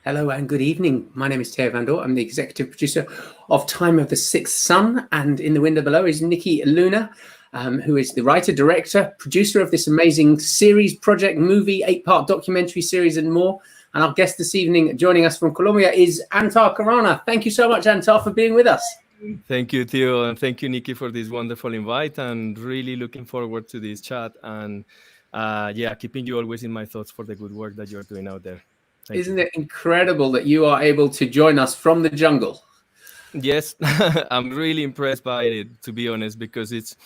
Hello and good evening. My name is Theo Van Dort. I'm the executive producer of Time of the Sixth Sun, and in the window below is Nikki Luna, who is the writer, director, producer of this amazing series, project, movie, 8-part documentary series and more. And our guest this evening, joining us from Colombia, is Anthar Kharana. Thank you so much, Anthar, for being with us. Thank you, Theo, and thank you, Nikki, for this wonderful invite, and really looking forward to this chat, and keeping you always in my thoughts for the good work that you're doing out there. Isn't it incredible that you are able to join us from the jungle? Yes, I'm really impressed by it, to be honest, because it's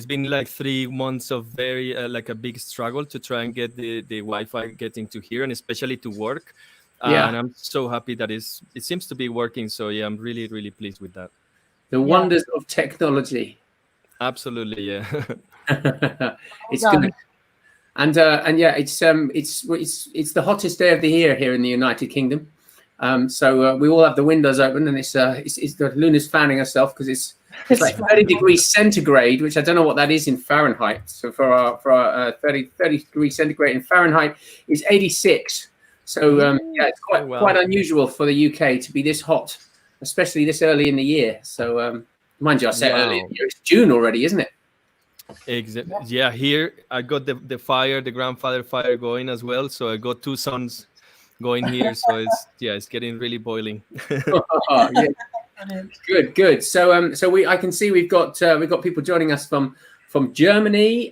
been like 3 months of very like a big struggle to try and get the Wi-Fi getting to here, and especially to work. And I'm so happy that it seems to be working. So yeah, I'm really, really pleased with that. The wonders of technology. Absolutely, yeah. It's good. And yeah, it's the hottest day of the year here in the United Kingdom. So we all have the windows open, and it's the Luna's fanning herself because it's like 30 degrees centigrade, which I don't know what that is in Fahrenheit. So for our 30 degrees centigrade in Fahrenheit is 86. So yeah, it's quite unusual for the UK to be this hot, especially this early in the year. So mind you, I say early in the year, it's June already, isn't it? Exactly. Yeah, here I got the fire, the grandfather fire going as well. So I got 2 suns going here. So it's getting really boiling. Yeah. Good. So I can see we've got people joining us from Germany.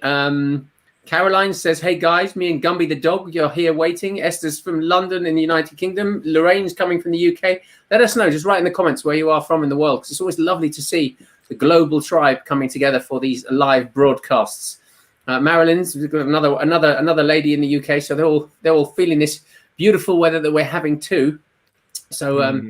Caroline says, "Hey guys, me and Gumby the dog, you're here waiting." Esther's from London in the United Kingdom. Lorraine's coming from the UK. Let us know. Just write in the comments where you are from in the world, because it's always lovely to see the global tribe coming together for these live broadcasts. Marilyn's, we've got another lady in the UK, so they're all feeling this beautiful weather that we're having too. So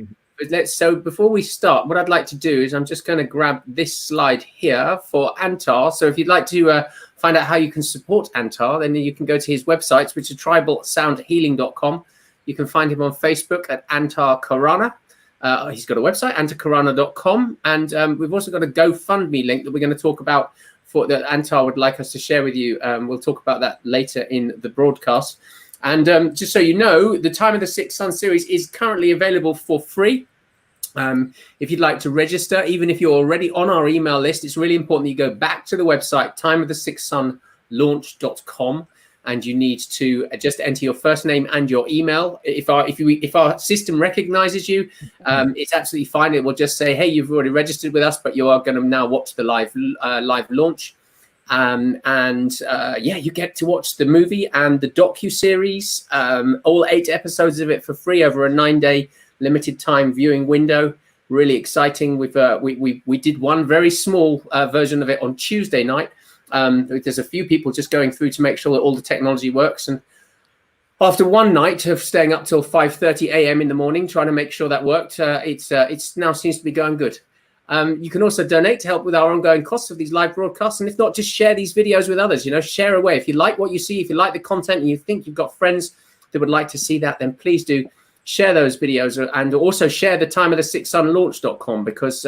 so before we start, what I'd like to do is I'm just going to grab this slide here for Anthar. So if you'd like to find out how you can support Anthar, then you can go to his websites, which is tribalsoundhealing.com. You can find him on Facebook at Anthar Kharana. He's got a website, antharkharana.com, and we've also got a GoFundMe link that we're going to talk about that Anthar would like us to share with you. We'll talk about that later in the broadcast. And just so you know, the Time of the Sixth Sun series is currently available for free. If you'd like to register, even if you're already on our email list, it's really important that you go back to the website, timeofthesixthsunlaunch.com, and you need to just enter your first name and your email. If our system recognizes you, it's absolutely fine. It will just say, "Hey, you've already registered with us, but you are going to now watch the live launch." You get to watch the movie and the docu-series, all 8 episodes of it for free over a 9-day limited time viewing window. Really exciting. We did one very small version of it on Tuesday night. There's a few people just going through to make sure that all the technology works, and after one night of staying up till 5:30 a.m. in the morning trying to make sure that worked, it's now seems to be going good. You can also donate to help with our ongoing costs of these live broadcasts, and if not, just share these videos with others. Share away. If you like what you see, if you like the content, and you think you've got friends that would like to see that, then please do share those videos, and also share the timeofthesixthsunlaunch.com, because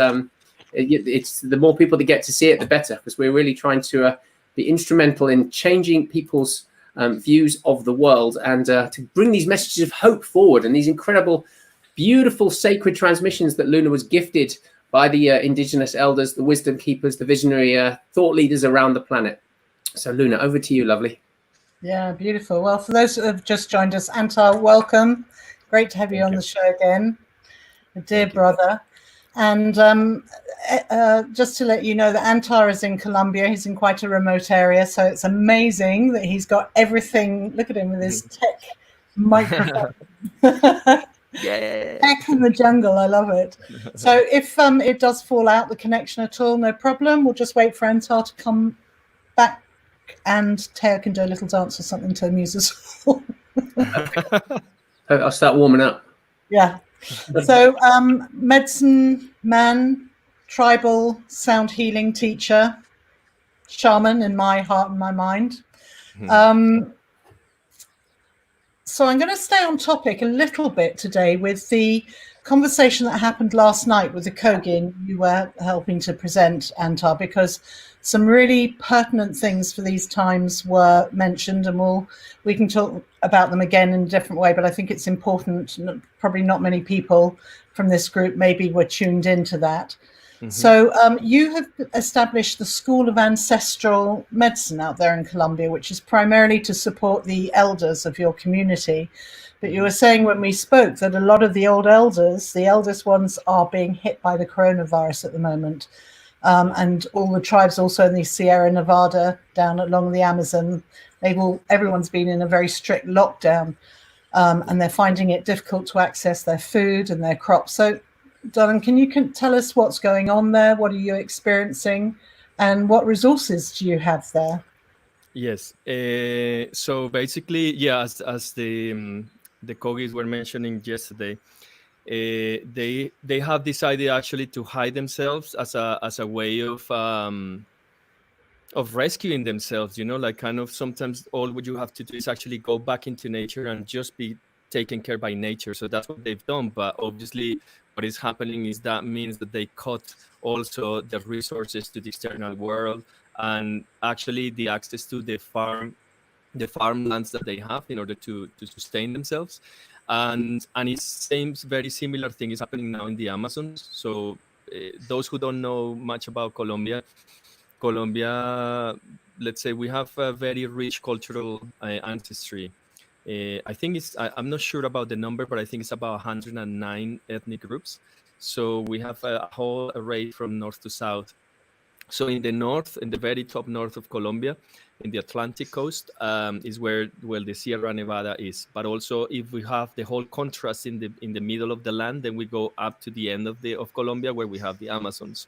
it's the more people that get to see it, the better, because we're really trying to be instrumental in changing people's views of the world, and to bring these messages of hope forward, and these incredible, beautiful, sacred transmissions that Luna was gifted by the indigenous elders, the wisdom keepers, the visionary thought leaders around the planet. So Luna, over to you, lovely. Yeah, beautiful. Well, for those who have just joined us, Anthar, welcome. Great to have you on the show again, a dear brother. And just to let you know that Anthar is in Colombia. He's in quite a remote area, so it's amazing that he's got everything. Look at him with his tech microphone. Yeah. Back in the jungle, I love it. So if it does fall out, the connection at all, no problem. We'll just wait for Anthar to come back, and Teo can do a little dance or something to amuse us all. I'll start warming up. Yeah. So medicine man, tribal sound healing teacher, shaman in my heart and my mind. So I'm going to stay on topic a little bit today with the conversation that happened last night with the Kogin you were helping to present, Anthar, because some really pertinent things for these times were mentioned, and we can talk about them again in a different way, but I think it's important. Probably not many people from this group maybe were tuned into that. Mm-hmm. So you have established the School of Ancestral Medicine out there in Colombia, which is primarily to support the elders of your community. But you were saying when we spoke that a lot of the old elders, the eldest ones, are being hit by the coronavirus at the moment. And all the tribes also in the Sierra Nevada down along the Amazon, everyone's been in a very strict lockdown, and they're finding it difficult to access their food and their crops. So Donald, can you tell us what's going on there? What are you experiencing? And what resources do you have there? Yes. So basically, yeah, as the Kogis were mentioning yesterday, they have decided actually to hide themselves as a way of rescuing themselves. You know, like kind of sometimes all what you have to do is actually go back into nature and just be taken care by nature. So that's what they've done. But obviously, what is happening is that means that they cut also the resources to the external world and actually the access to the farmlands that they have in order to sustain themselves. And it seems very similar thing is happening now in the Amazons. So those who don't know much about Colombia, let's say we have a very rich cultural ancestry. I think I'm not sure about the number, but I think it's about 109 ethnic groups. So we have a whole array from north to south. So in the north, in the very top north of Colombia, in the Atlantic coast, is where the Sierra Nevada is. But also, if we have the whole contrast in the middle of the land, then we go up to the end of Colombia, where we have the Amazons.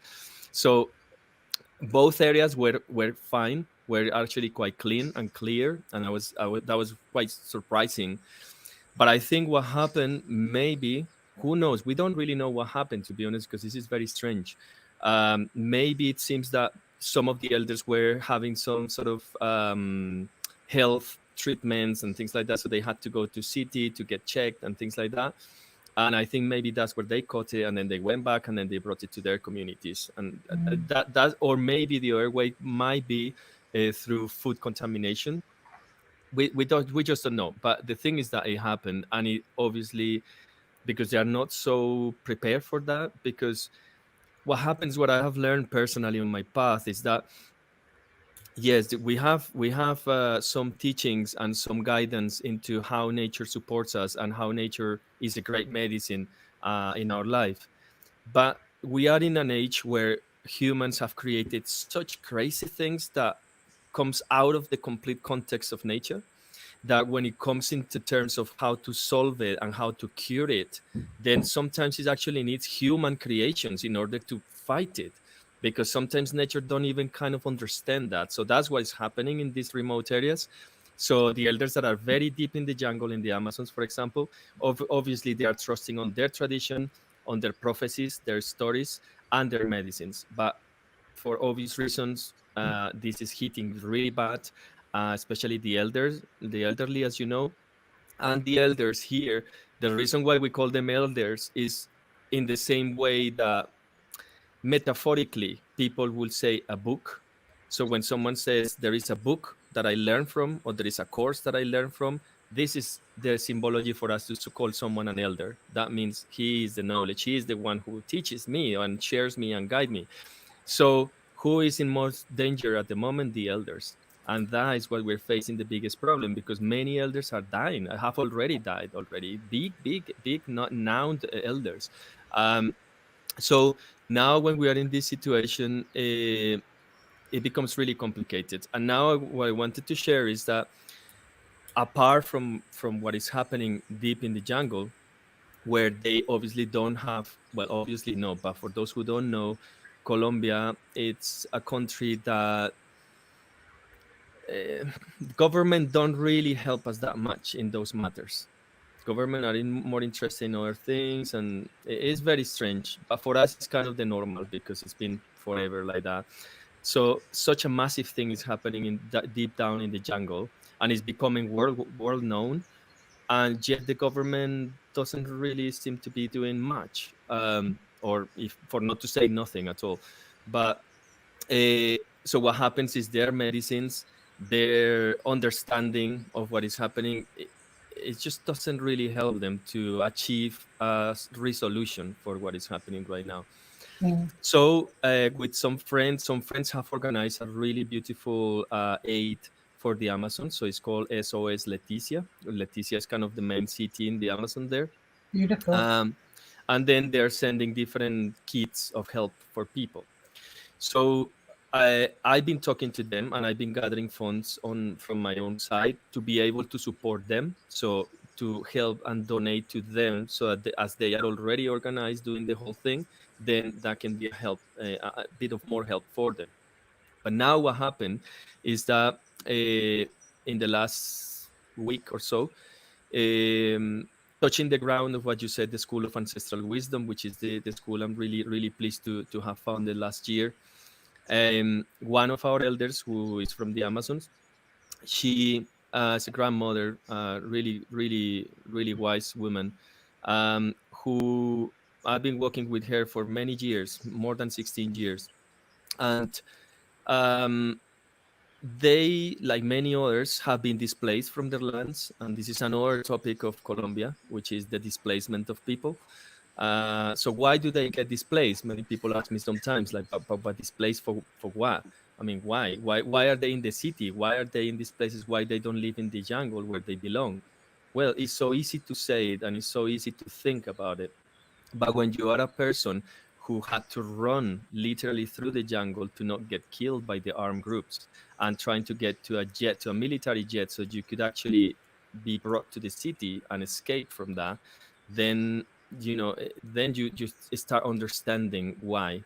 So both areas were fine, were actually quite clean and clear, and that was quite surprising. But I think what happened, maybe, who knows? We don't really know what happened, to be honest, because this is very strange. Maybe it seems that some of the elders were having some sort of health treatments and things like that, so they had to go to city to get checked and things like that. And I think maybe that's where they caught it, and then they went back, and then they brought it to their communities. And that, or maybe the other way might be through food contamination. We just don't know. But the thing is that it happened, and it obviously, because they are not so prepared for that. Because what happens, what I have learned personally on my path, is that yes, we have some teachings and some guidance into how nature supports us and how nature is a great medicine in our life. But we are in an age where humans have created such crazy things that comes out of the complete context of nature, that when it comes into terms of how to solve it and how to cure it, then sometimes it actually needs human creations in order to fight it. Because sometimes nature don't even kind of understand that. So that's what is happening in these remote areas. So the elders that are very deep in the jungle, in the Amazons, for example, obviously they are trusting on their tradition, on their prophecies, their stories, and their medicines. But for obvious reasons, this is hitting really bad, especially the elderly, as you know. And the elders here, the reason why we call them elders is in the same way that metaphorically people will say a book. So when someone says there is a book that I learned from, or there is a course that I learned from, this is the symbology for us to call someone an elder. That means he is the knowledge. He is the one who teaches me and shares me and guide me. So who is in most danger at the moment? The elders. And that is what we're facing the biggest problem, because many elders are dying. I have already died already. Big, not nowned elders. So now when we are in this situation, it becomes really complicated. And now what I wanted to share is that apart from what is happening deep in the jungle, where they obviously don't have, well, obviously no, but for those who don't know, Colombia, it's a country that government don't really help us that much in those matters. Government are more interested in other things, and it's very strange. But for us, it's kind of the normal, because it's been forever like that. So such a massive thing is happening deep down in the jungle, and it's becoming world known. and yet the government doesn't really seem to be doing much, or if for not to say nothing at all. But so what happens is their medicines, their understanding of what is happening, it just doesn't really help them to achieve a resolution for what is happening right now. So with some friends have organized a really beautiful aid for the Amazon. So it's called SOS Leticia. Leticia is kind of the main city in the Amazon there. Beautiful. And then they're sending different kits of help for people. So I've been talking to them, and I've been gathering funds from my own side to be able to support them. So to help and donate to them, so that as they are already organized doing the whole thing, then that can be a help, a bit of more help for them. But now what happened is that in the last week or so, touching the ground of what you said, the School of Ancestral Wisdom, which is the school I'm really pleased to have founded last year. One of our elders, who is from the Amazons, she is a grandmother, really wise woman, who I've been working with her for many years, more than 16 years. And um, they, like many others, have been displaced from their lands. And this is another topic of Colombia, which is the displacement of people. So why do they get displaced? Many people ask me sometimes, like, but displaced for what? I mean, why? Why are they in the city? Why are they in these places? Why they don't live in the jungle where they belong? Well, it's so easy to say it, and it's so easy to think about it. But when you are a person who had to run literally through the jungle to not get killed by the armed groups, and trying to get to a jet, to a military jet, so you could actually be brought to the city and escape from that, then then you just start understanding why.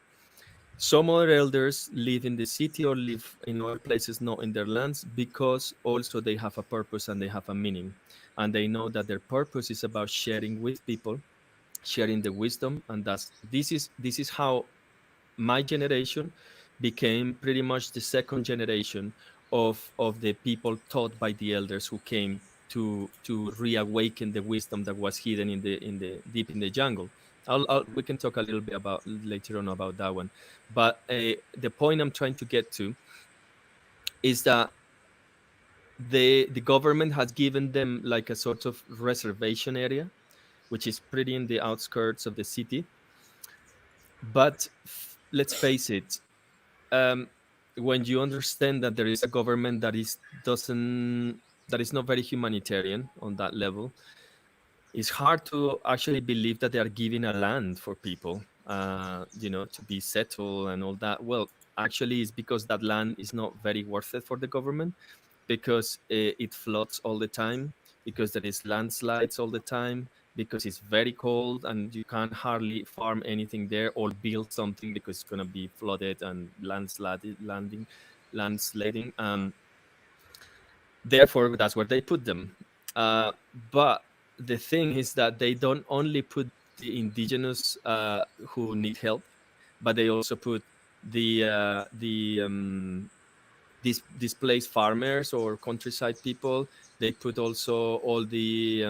Some other elders live in the city or live in other places, not in their lands, because also they have a purpose and they have a meaning, and they know that their purpose is about sharing with people, sharing the wisdom. And this is how my generation became pretty much the second generation of the people taught by the elders, who came to reawaken the wisdom that was hidden in the deep in the jungle. We can talk a little bit about later on about that one. But the point I'm trying to get to is that the government has given them like a sort of reservation area, which is pretty in the outskirts of the city. But let's face it, um, when you understand that there is a government that is not very humanitarian on that level, it's hard to actually believe that they are giving a land for people, to be settled and all that. Well, actually, it's because that land is not very worth it for the government, because it floods all the time, because there is landslides all the time, because it's very cold and you can't hardly farm anything there or build something because it's going to be flooded and landslidding. Therefore, that's where they put them. But the thing is that they don't only put the indigenous who need help, but they also put these displaced farmers or countryside people. They put also all the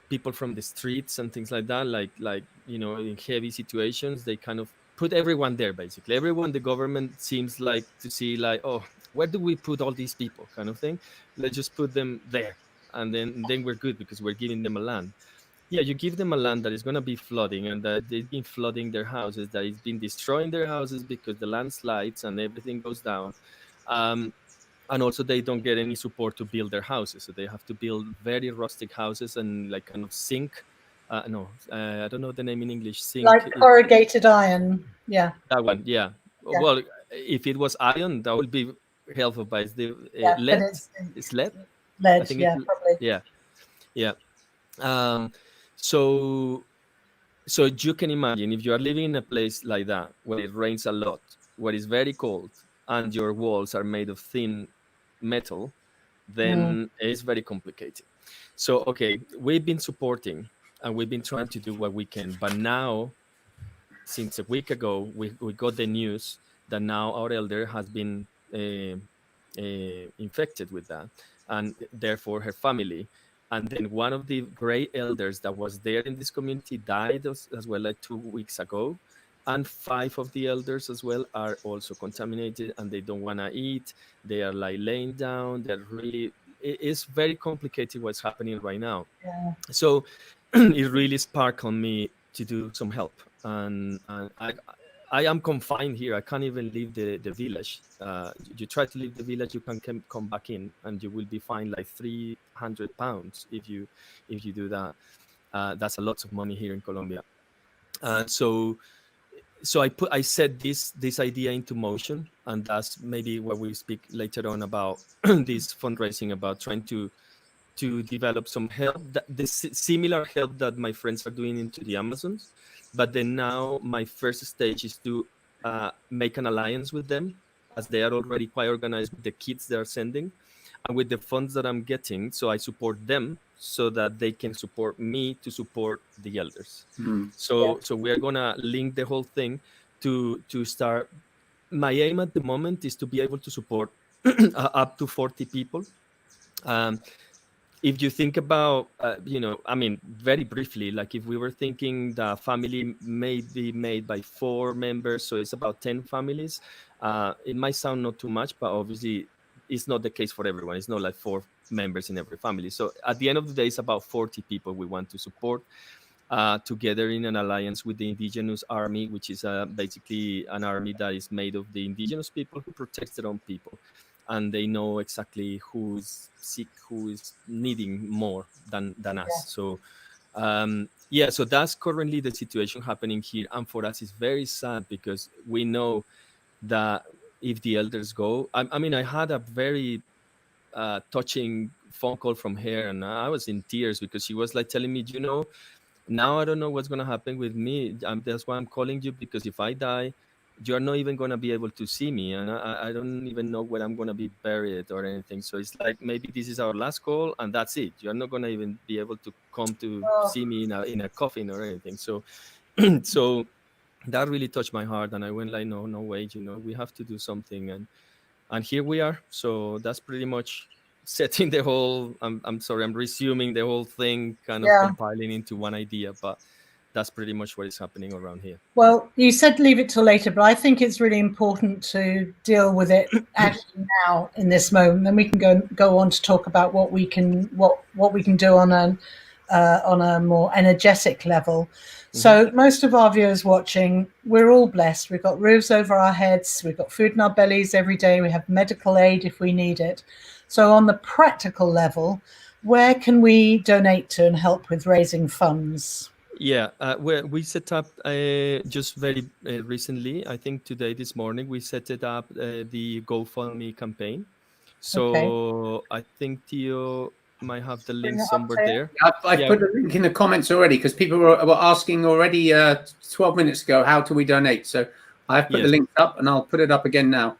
people from the streets and things like that, like in heavy situations. They kind of put everyone there, basically everyone. The government seems like to see, like, oh, where do we put all these people, kind of thing. Let's just put them there, and then we're good because we're giving them a land. Yeah, you give them a land that is going to be flooding, and that they've been flooding their houses, that it's been destroying their houses because the landslides and everything goes down. And also they don't get any support to build their houses, so they have to build very rustic houses and like kind of zinc. No, I don't know the name in English. Zinc, like corrugated iron. Yeah, that one. Yeah. yeah. Well, if it was iron, that would be helpful, but it's the Yeah, lead. but It's lead. lead. I think Yeah, it's probably. yeah. So you can imagine, if you are living in a place like that where it rains a lot, where it's very cold, and your walls are made of thin metal, then it's very complicated. So, okay, we've been supporting and we've been trying to do what we can. But now, since a week ago, we got the news that now our elder has been, uh, infected with that. And therefore, her family, And then one of the great elders that was there in this community died as well, like 2 weeks ago. And 5 of the elders as well are also contaminated, and they don't want to eat. They are like laying down. They're really, it's very complicated what's happening right now. Yeah. So it really sparked on me to do some help. And I am confined here. I can't even leave the village. You try to leave the village, you can come back in, and you will be fined like £300 if you do that. That's a lot of money here in Colombia. So I set this idea into motion, and that's maybe what we speak later on about this fundraising, about trying to develop some help, the similar help that my friends are doing into the Amazons. But then now my first stage is to make an alliance with them, as they are already quite organized with the kids they are sending and with the funds that I'm getting. So I support them so that they can support me to support the elders. So we are going to link the whole thing to start. My aim at the moment is to be able to support up to 40 people. If you think about, I mean, very briefly, like if we were thinking the family may be made by 4 members, so it's about 10 families. It might sound not too much, but obviously it's not the case for everyone. It's not like 4 members in every family. So at the end of the day, it's about 40 people we want to support together in an alliance with the Indigenous Army, which is basically an army that is made of the indigenous people who protects their own people. And they know exactly who is sick, who is needing more than us. So, so that's currently the situation happening here. And for us, it's very sad because we know that if the elders go, I mean, I had a very touching phone call from her, and I was in tears because she was like telling me, now I don't know what's going to happen with me. That's why I'm calling you, because if I die, you're not even going to be able to see me, and I don't even know where I'm going to be buried or anything. So it's like maybe this is our last call, and that's it. You're not going to even be able to come to see me in a coffin or anything. So so that really touched my heart, and I went like, no way, we have to do something, and here we are. So that's pretty much setting the whole. I'm sorry, I'm resuming the whole thing, kind of compiling into one idea, but that's pretty much what is happening around here. Well, you said leave it till later, but I think it's really important to deal with it actually now in this moment. Then we can go on to talk about what we can do on a more energetic level. So most of our viewers watching, we're all blessed. We've got roofs over our heads. We've got food in our bellies every day. We have medical aid if we need it. So on the practical level, where can we donate to and help with raising funds? Yeah, we set up just very recently, I think today, this morning, we set it up, the GoFundMe campaign. So I think Theo might have the link somewhere there. I put a link in the comments already because people were asking already 12 minutes ago, how do we donate? So I've put the link up, and I'll put it up again now.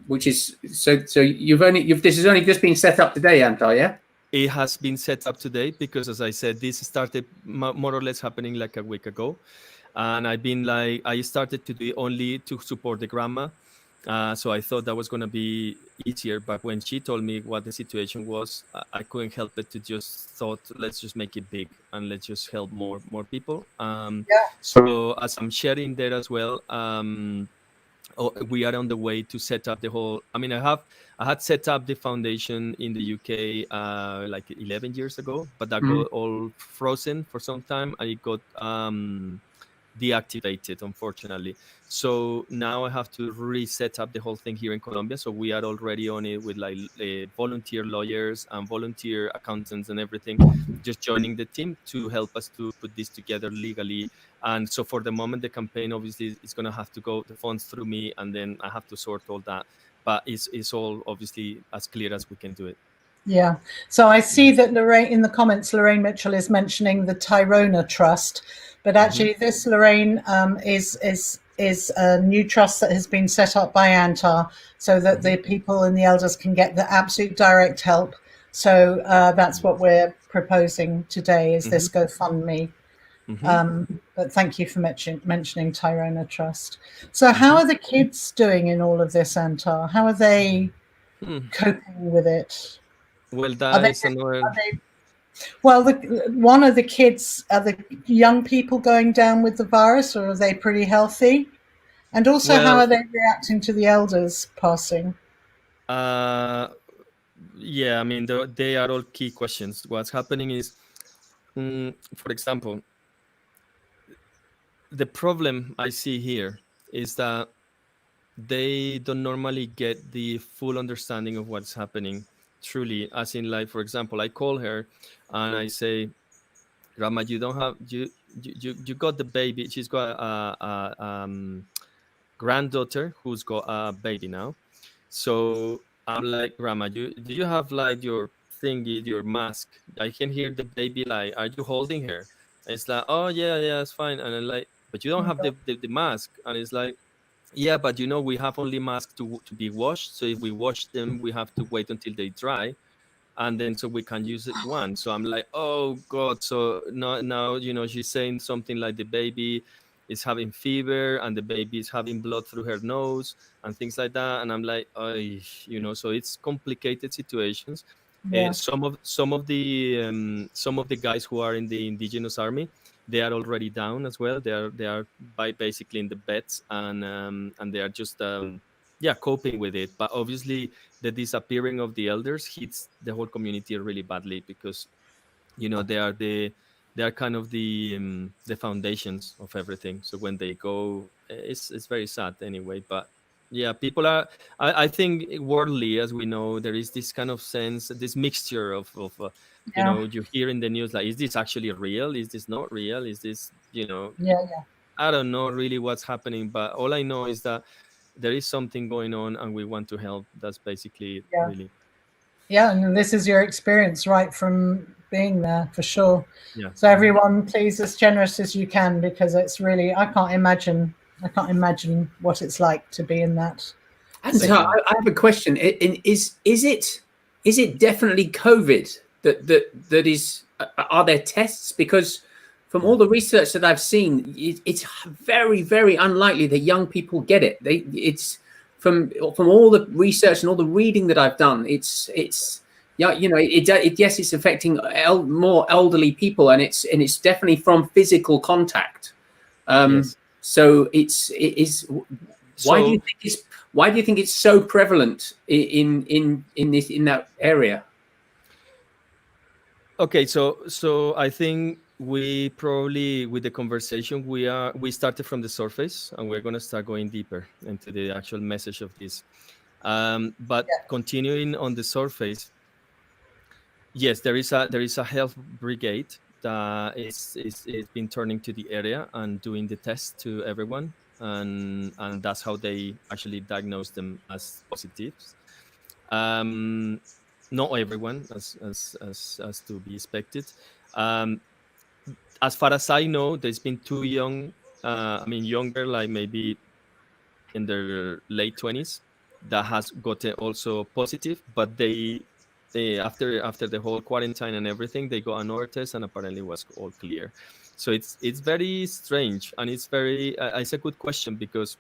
Which is so this has only just been set up today, Anthar, yeah? It has been set up today because, as I said, this started more or less happening like a week ago, and I started to do it only to support the grandma. So I thought that was going to be easier, but when she told me what the situation was, I couldn't help but to just thought, let's just make it big and let's just help more people. So as I'm sharing there as well, we are on the way to set up the whole. I mean, I had set up the foundation in the UK like 11 years ago, but that got all frozen for some time, and it got deactivated, unfortunately. So now I have to reset up the whole thing here in Colombia. So we are already on it with like volunteer lawyers and volunteer accountants and everything, just joining the team to help us to put this together legally. And so for the moment, the campaign obviously is going to have to go the funds through me, and then I have to sort all that. But it's all obviously as clear as we can do it. Yeah. So I see that Lorraine in the comments, Lorraine Mitchell is mentioning the Tyrona Trust, but actually this, Lorraine, is a new trust that has been set up by Anthar so that the people and the elders can get the absolute direct help. So that's what we're proposing today, is this GoFundMe. But thank you for mentioning Tyrona Trust. So how are the kids doing in all of this, Anthar? How are they coping with it? Well, Are that they, is another. well, one of the kids, are the young people going down with the virus, or are they pretty healthy? And also, how Well, are they reacting to the elders passing? yeah, I mean, they are all key questions. What's happening is, for example, the problem I see here is that they don't normally get the full understanding of what's happening truly. As in, like, for example, I call her and I say, Grandma, you don't have you got the baby. She's got a granddaughter who's got a baby now. So I'm like, Grandma, do you have like your thingy, your mask? I can hear the baby. Like, are you holding her? And it's like, oh yeah, yeah, it's fine. And I'm like, but you Oh don't my have God. the mask. And it's like, yeah, but we have only masks to be washed. So if we wash them, we have to wait until they dry, and then so we can use it once. So I'm like, oh God. So now she's saying something like the baby is having fever and the baby is having blood through her nose and things like that. And I'm like, so it's complicated situations. Yeah, Some of the guys who are in the indigenous army, they are already down as well. They are by basically in the beds, and they are just yeah, coping with it. But obviously the disappearing of the elders hits the whole community really badly, because they are kind of the foundations of everything. So when they go, it's very sad anyway. But yeah, people are, I think worldly, as we know, there is this kind of sense, this mixture of yeah, you hear in the news, like, is this actually real, is this not real, is this, yeah, I don't know really what's happening. But all I know is that there is something going on and we want to help. That's basically it, yeah, really. yeah. And this is your experience right from being there, for sure. Yeah. So everyone, please, as generous as you can, because it's really, I can't imagine what it's like to be in that Anthar, situation. I have a question. Is it definitely COVID that is? Are there tests? Because from all the research that I've seen, it's very, very unlikely that young people get it. It's from all the research and all the reading that I've done. It's yeah, yes, it's affecting more elderly people, and it's definitely from physical contact. Yes. So it is. Why do you So think it's so prevalent in that area? okay, so I think we probably, with the conversation, we started from the surface, and we're going to start going deeper into the actual message of this. But Yeah, continuing on the surface, yes, there is a health brigade that is been turning to the area and doing the test to everyone, and that's how they actually diagnose them as positives. Um, Not everyone, as to be expected. Um, as far as I know, there's been two young, younger, like maybe in their late 20s, that has gotten also positive, but they after the whole quarantine and everything, they got another test and apparently was all clear. So it's very strange, and it's a good question, because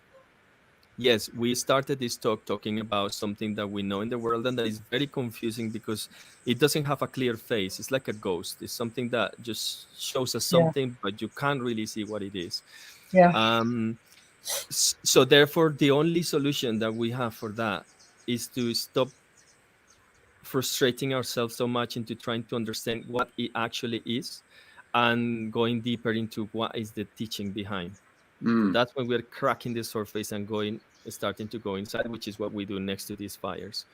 yes, we started this talk talking about something that we know in the world and that is very confusing, because it doesn't have a clear face. It's like a ghost. It's something that just shows us yeah, something, but you can't really see what it is. yeah, Um, so therefore, the only solution that we have for that is to stop frustrating ourselves so much into trying to understand what it actually is, and going deeper into what is the teaching behind. So Mm. that's when we're cracking the surface and starting to go inside, which is what we do next to these fires.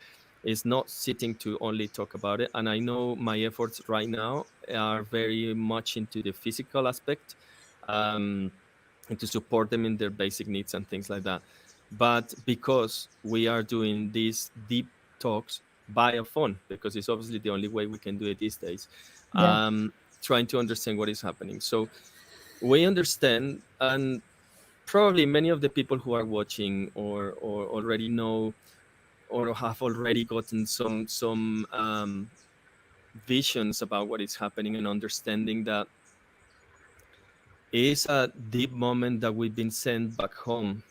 It's not sitting to only talk about it. And I know my efforts right now are very much into the physical aspect, um, and to support them in their basic needs and things like that. But because we are doing these deep talks via phone, because it's obviously the only way we can do it these days, yeah, trying to understand what is happening. So we understand, and probably many of the people who are watching or already know or have already gotten some visions about what is happening, and understanding that it is a deep moment that we've been sent back home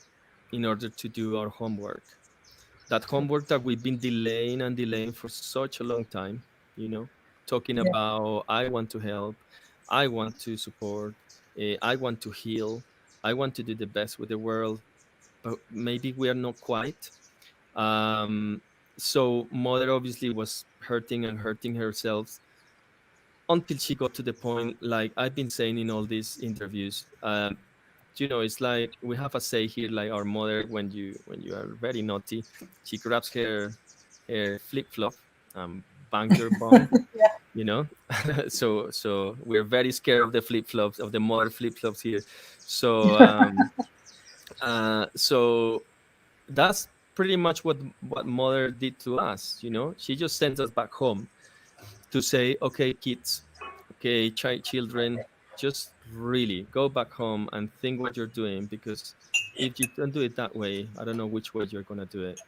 in order to do our homework. That homework that we've been delaying and delaying for such a long time. talking about, I want to help, I want to support, I want to heal, I want to do the best with the world, but maybe we are not quite. So mother obviously was hurting and hurting herself until she got to the point, like I've been saying in all these interviews. It's like we have a say here, like our mother, when you are very naughty, she grabs her flip flop, bang your bum, Yeah. so we're very scared of the flip flops, of the mother flip flops here. So so that's pretty much what mother did to us. She just sent us back home to say, okay, kids, okay, children, just really go back home and think what you're doing, because if you don't do it that way, I don't know which way you're gonna do it.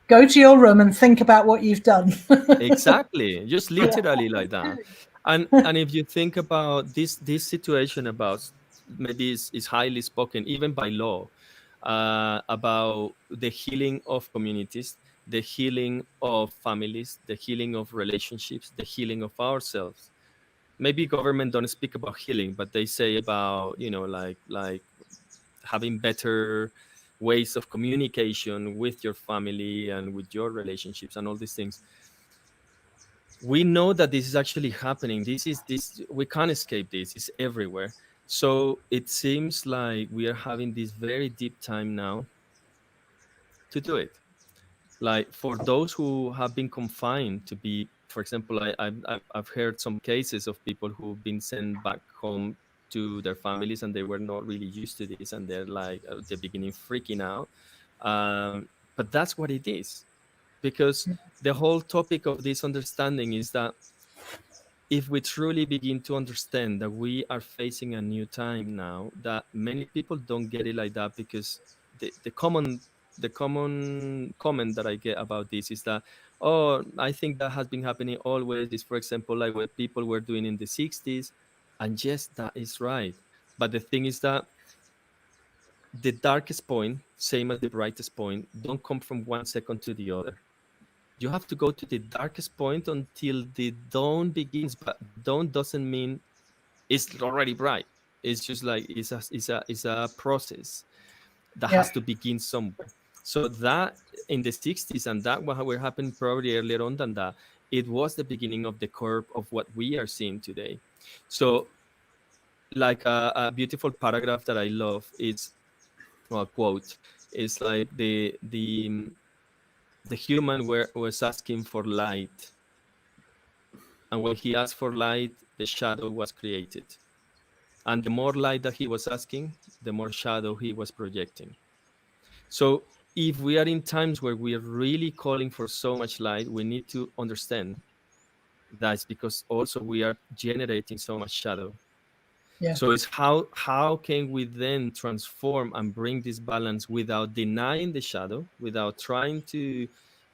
Go to your room and think about what you've done. Exactly, just literally like that. And if you think about this situation, about maybe is highly spoken even by law, about the healing of communities, the healing of families, the healing of relationships, the healing of ourselves. Maybe government don't speak about healing, but they say about, like having better ways of communication with your family and with your relationships and all these things. We know that this is actually happening. This we can't escape this. It's everywhere. So it seems like we are having this very deep time now to do it. Like for those who have been confined to be, for example, I've heard some cases of people who've been sent back home to their families, and they were not really used to this, and they're like at the beginning freaking out. But that's what it is, because the whole topic of this understanding is that if we truly begin to understand that we are facing a new time now, that many people don't get it like that, because the common comment that I get about this is that, oh, I think that has been happening always. Is, for example, like what people were doing in the 60s. And yes, that is right. But the thing is that the darkest point, same as the brightest point, don't come from 1 second to the other. You have to go to the darkest point until the dawn begins. But dawn doesn't mean it's already bright. It's just like it's a process that has to begin somewhere. So that in the 60s, and that what were happening probably earlier on than that, it was the beginning of the curve of what we are seeing today. So like a beautiful paragraph that I love is, well, a quote, is like the human was asking for light, and when he asked for light, the shadow was created. And the more light that he was asking, the more shadow he was projecting. So if we are in times where we are really calling for so much light, we need to understand that's because also we are generating so much shadow. Yeah. So it's how can we then transform and bring this balance without denying the shadow, without trying to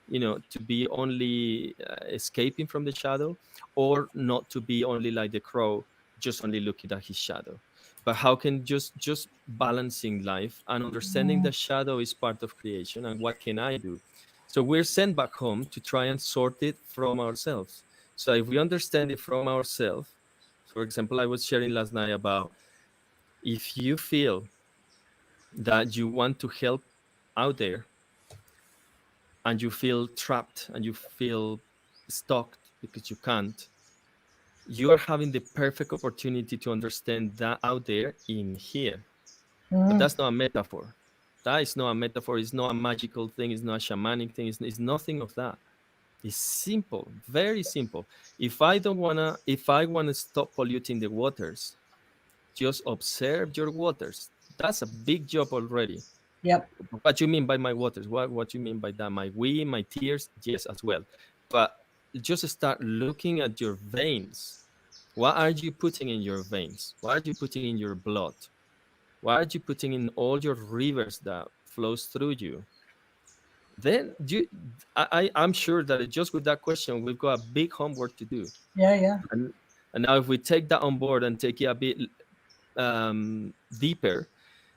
to be only escaping from the shadow, or not to be only like the crow, just only looking at his shadow. But how can just balancing life and understanding that shadow is part of creation, and what can I do? So we're sent back home to try and sort it from ourselves. So if we understand it from ourselves, for example, I was sharing last night about, if you feel that you want to help out there and you feel trapped and you feel stuck because you can't, you are having the perfect opportunity to understand that out there in here. But that's not a metaphor. That is not a metaphor. It's not a magical thing. It's not a shamanic thing. It's nothing of that. It's simple, very simple. If I want to stop polluting the waters, just observe your waters. That's a big job already. Yep. What you mean by my waters? What you mean by that? My wee, my tears? Yes, as well. But just start looking at your veins. What are you putting in your veins? What are you putting in your blood? What are you putting in all your rivers that flows through you? Then I'm sure that just with that question, we've got a big homework to do. Yeah. And now if we take that on board and take it a bit deeper,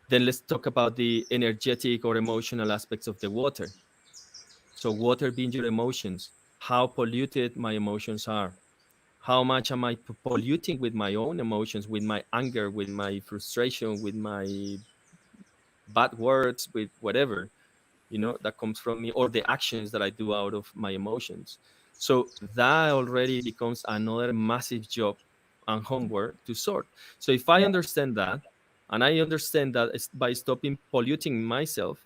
then let's talk about the energetic or emotional aspects of the water. So water being your emotions. how polluted my emotions are. How much am I polluting with my own emotions, with my anger, with my frustration, with my bad words, with whatever, that comes from me, or the actions that I do out of my emotions. So that already becomes another massive job and homework to sort. So if I understand that, and I understand that by stopping polluting myself,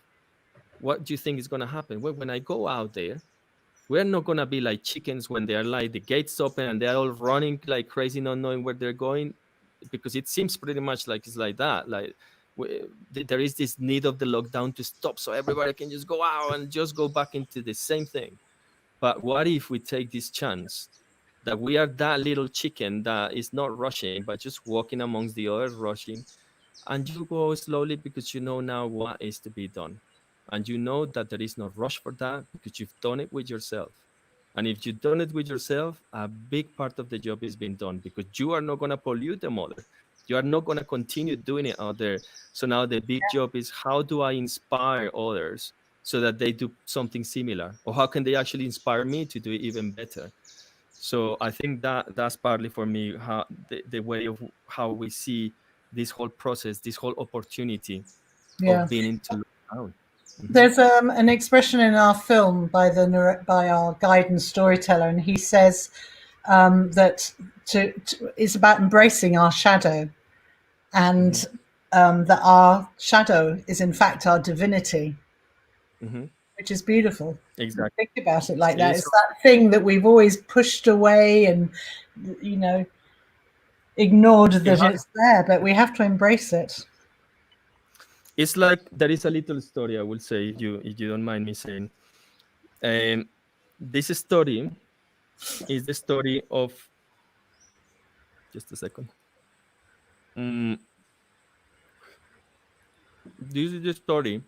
what do you think is going to happen? Well, when I go out there, we're not going to be like chickens when they're like the gates open and they're all running like crazy, not knowing where they're going, because it seems pretty much like it's like that. Like there is this need of the lockdown to stop so everybody can just go out and just go back into the same thing. But what if we take this chance that we are that little chicken that is not rushing, but just walking amongst the others rushing, and you go slowly because you know now what is to be done. And you know that there is no rush for that because you've done it with yourself. And if you've done it with yourself, a big part of the job is being done because you are not going to pollute them other. You are not going to continue doing it out there. So now the big job is, how do I inspire others so that they do something similar? Or how can they actually inspire me to do it even better? So I think that that's partly for me how the way of how we see this whole process, this whole opportunity of being into lockdown. There's an expression in our film by our guide and storyteller, and he says that it's about embracing our shadow, and that our shadow is in fact our divinity, which is beautiful. Exactly. Think about it like that. It's that thing that we've always pushed away and ignored that it's there, but we have to embrace it. It's like there is a little story I will say, if you don't mind me saying. This story is the story of, just a second. This is the story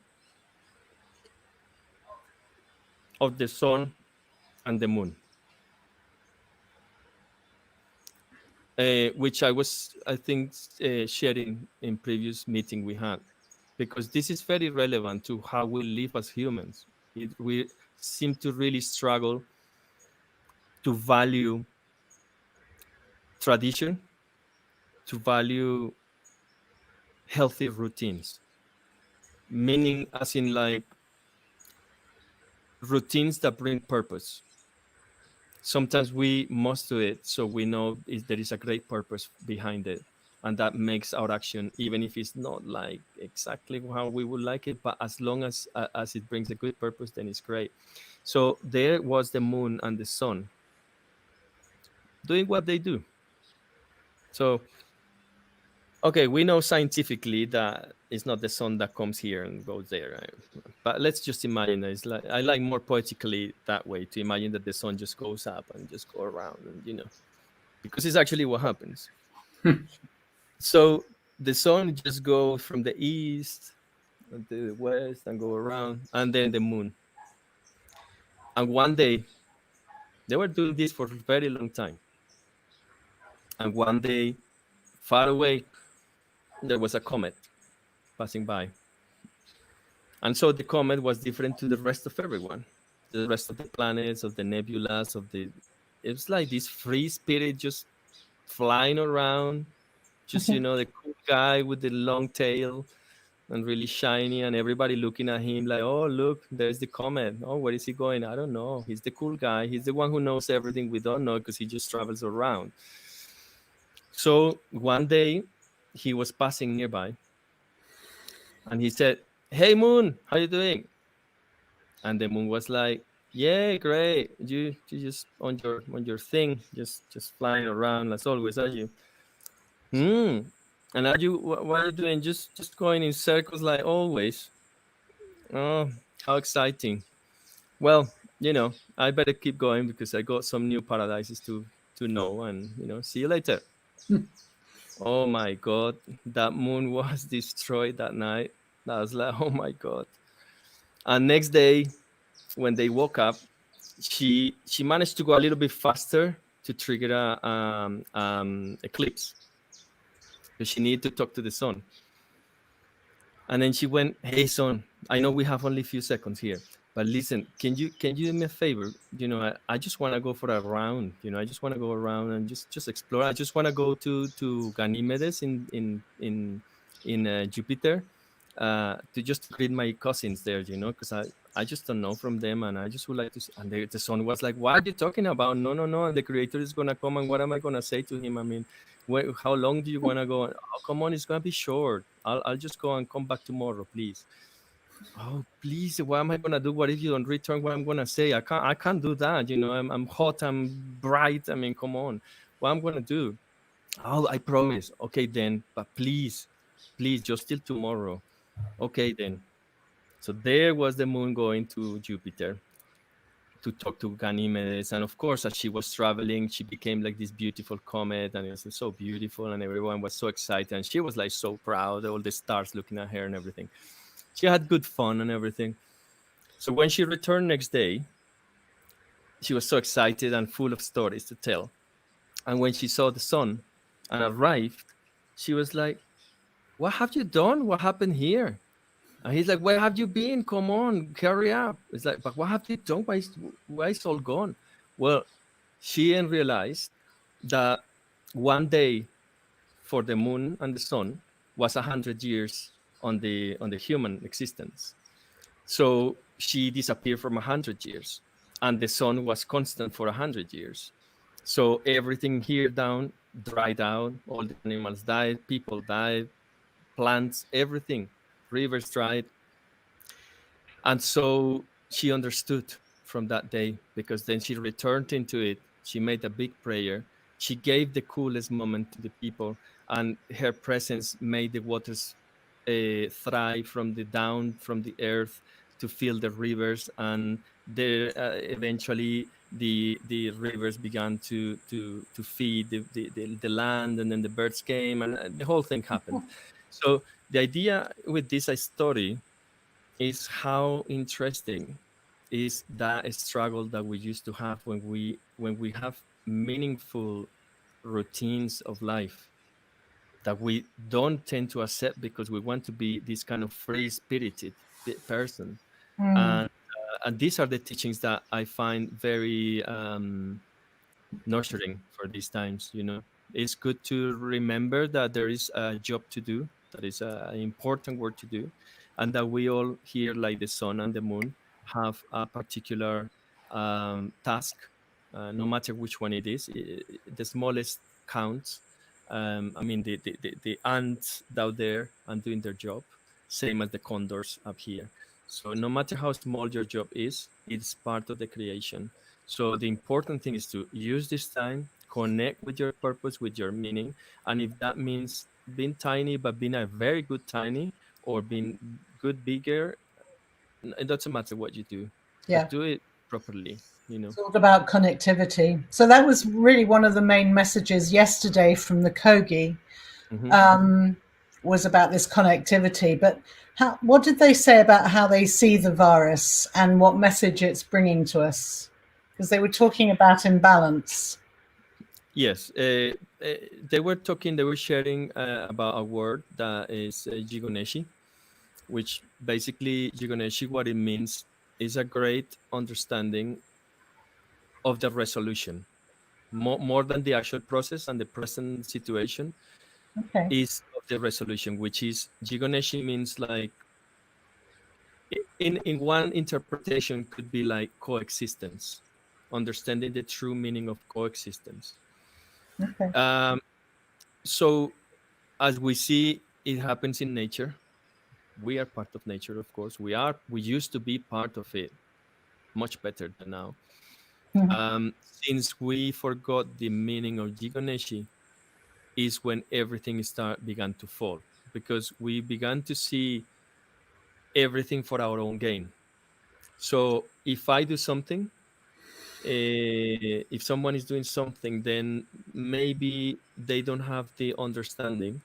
of the sun and the moon, which I think, sharing in previous meeting we had, because this is very relevant to how we live as humans. We seem to really struggle to value tradition, to value healthy routines, meaning as in like routines that bring purpose. Sometimes we must do it so we know there is a great purpose behind it, and that makes our action, even if it's not like exactly how we would like it, but as long as it brings a good purpose, then it's great. So there was the moon and the sun doing what they do. So okay, we know scientifically that it's not the sun that comes here and goes there, right? But let's just imagine that it's like, I like more poetically that way, to imagine that the sun just goes up and just go around, and because it's actually what happens. So the sun just goes from the east to the west and go around, and then the moon. And one day, they were doing this for a very long time. And one day, far away, there was a comet passing by. And so the comet was different to the rest of everyone, the rest of the planets, of the nebulas, it was like this free spirit just flying around, just, the cool guy with the long tail and really shiny, and everybody looking at him like, oh, look, there's the comet. Oh, where is he going? I don't know. He's the cool guy. He's the one who knows everything we don't know because he just travels around. So one day he was passing nearby and he said, hey, moon, how you doing? And the moon was like, yeah, great. You just on your thing, just flying around as always, are you? And are you, what are you doing? Just going in circles like always. Oh, how exciting. Well, I better keep going because I got some new paradises to know, and see you later. Oh my God, that moon was destroyed that night. That was like, oh my God. And next day, when they woke up, she managed to go a little bit faster to trigger a eclipse because she needed to talk to the sun. And then she went, hey, son, I know we have only a few seconds here, But listen, can you do me a favor? I just want to go for a round. I just want to go around and just explore. I just want to go to Ganymedes in Jupiter, to greet my cousins there. Because I just don't know from them, and I just would like to. And the son was like, "What are you talking about? No, no, no! And the creator is gonna come, and what am I gonna say to him? I mean, how long do you wanna go? Oh, come on, it's gonna be short. I'll just go and come back tomorrow, please." Oh, please, what am I gonna do? What if you don't return what I'm gonna say? I can't do that. I'm hot, I'm bright. I mean, come on. What I'm gonna do? Oh, I promise. Okay then, but please, just till tomorrow. Okay then. So there was the moon going to Jupiter to talk to Ganymedes. And of course, as she was traveling, she became like this beautiful comet, and it was so beautiful, and everyone was so excited. And she was like so proud, all the stars looking at her and everything. She had good fun and everything. So when she returned next day, she was so excited and full of stories to tell. And when she saw the sun and arrived, she was like, "What have you done? What happened here?" And he's like, "Where have you been? Come on, hurry up." It's like, "But what have you done? Why is all gone?" Well, she then realized that one day for the moon and the sun was 100 years on the human existence. So she disappeared from 100 years, and the sun was constant for 100 years. So everything here down dried out. All the animals died, people died, plants, everything, rivers dried. And so she understood from that day, because then she returned into it. She made a big prayer. She gave the coolest moment to the people, and her presence made the waters thrive from the down from the earth to fill the rivers, and there eventually the rivers began to feed the land, and then the birds came, and the whole thing happened. So the idea with this story is how interesting is that struggle that we used to have when we have meaningful routines of life that we don't tend to accept because we want to be this kind of free spirited person. And these are the teachings that I find very nurturing for these times. It's good to remember that there is a job to do, that is an important work to do, and that we all here, like the sun and the moon, have a particular task, no matter which one it is. The smallest counts. I mean, the ants down there and doing their job, same as the condors up here. So no matter how small your job is, it's part of the creation. So the important thing is to use this time, connect with your purpose, with your meaning. And if that means being tiny, but being a very good tiny, or being good bigger, it doesn't matter what you do. Yeah. But do it properly. It's all about connectivity. So that was really one of the main messages yesterday from the Kogi, was about this connectivity. But what did they say about how they see the virus and what message it's bringing to us? Because they were talking about imbalance. Yes, they were sharing about a word that is Jigoneshi, which basically Jigoneshi, what it means is a great understanding of the resolution, more than the actual process and the present situation. Okay. Is of the resolution, which is Jigoneshi means like, in one interpretation could be like coexistence, understanding the true meaning of coexistence. Okay. So as we see, it happens in nature. We are part of nature, of course. We used to be part of it much better than now. Since we forgot the meaning of Jigoneshi, is when everything began to fall, because we began to see everything for our own gain. So if I do something, if someone is doing something, then maybe they don't have the understanding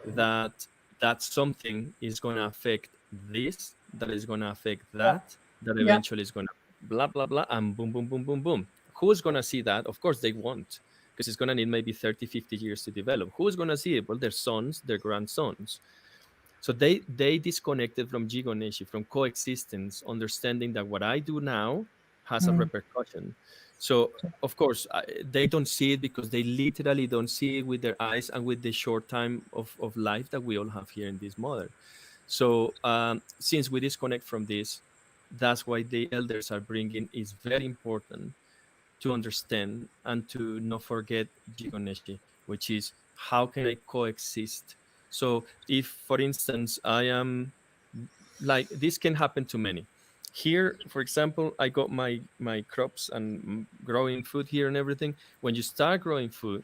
that that something is going to affect this, that is going to affect that, that eventually is going to blah, blah, blah, and boom, boom, boom, boom, boom. Who's going to see that? Of course they won't, because it's going to need maybe 30, 50 years to develop. Who's going to see it? Well, their sons, their grandsons. So they disconnected from Jigoneshi, from coexistence, understanding that what I do now has a repercussion. So of course they don't see it because they literally don't see it with their eyes and with the short time of life that we all have here in this mother. So since we disconnect from this, that's why the elders are bringing is very important to understand and to not forget Jigoneshi, which is how can I coexist. So if, for instance, I am like, this can happen to many. Here, for example, I got my crops and growing food here and everything. When you start growing food,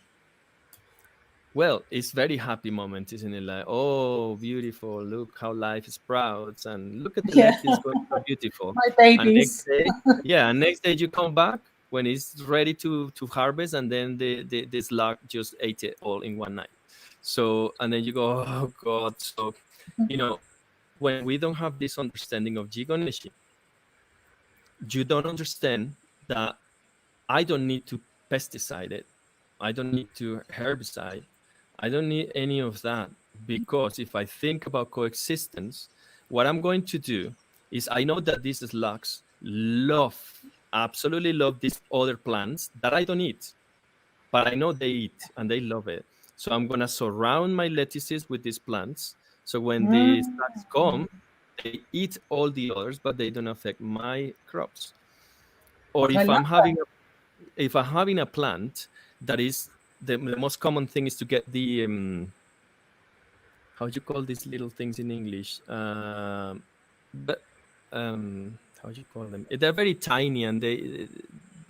well, it's very happy moment, isn't it? Like, oh, beautiful! Look how life sprouts, and look at the Yeah. lentils going so beautiful. My And next babies. day, yeah, and next day you come back when it's ready to harvest, and then the slug just ate it all in one night. So, and then you go, oh God. So, you know, when we don't have this understanding of Jigoneshi, you don't understand that I don't need to pesticide it. I don't need to herbicide. I don't need any of that, because if I think about coexistence, what I'm going to do is, I know that these slugs absolutely love these other plants that I don't eat, but I know they eat and they love it. So I'm going to surround my lettuces with these plants. So when the slugs come, they eat all the others, but they don't affect my crops. Or I if love I'm having a plant that is the most common thing is to get the how do you call these little things in English? But how do you call them? They're very tiny, and they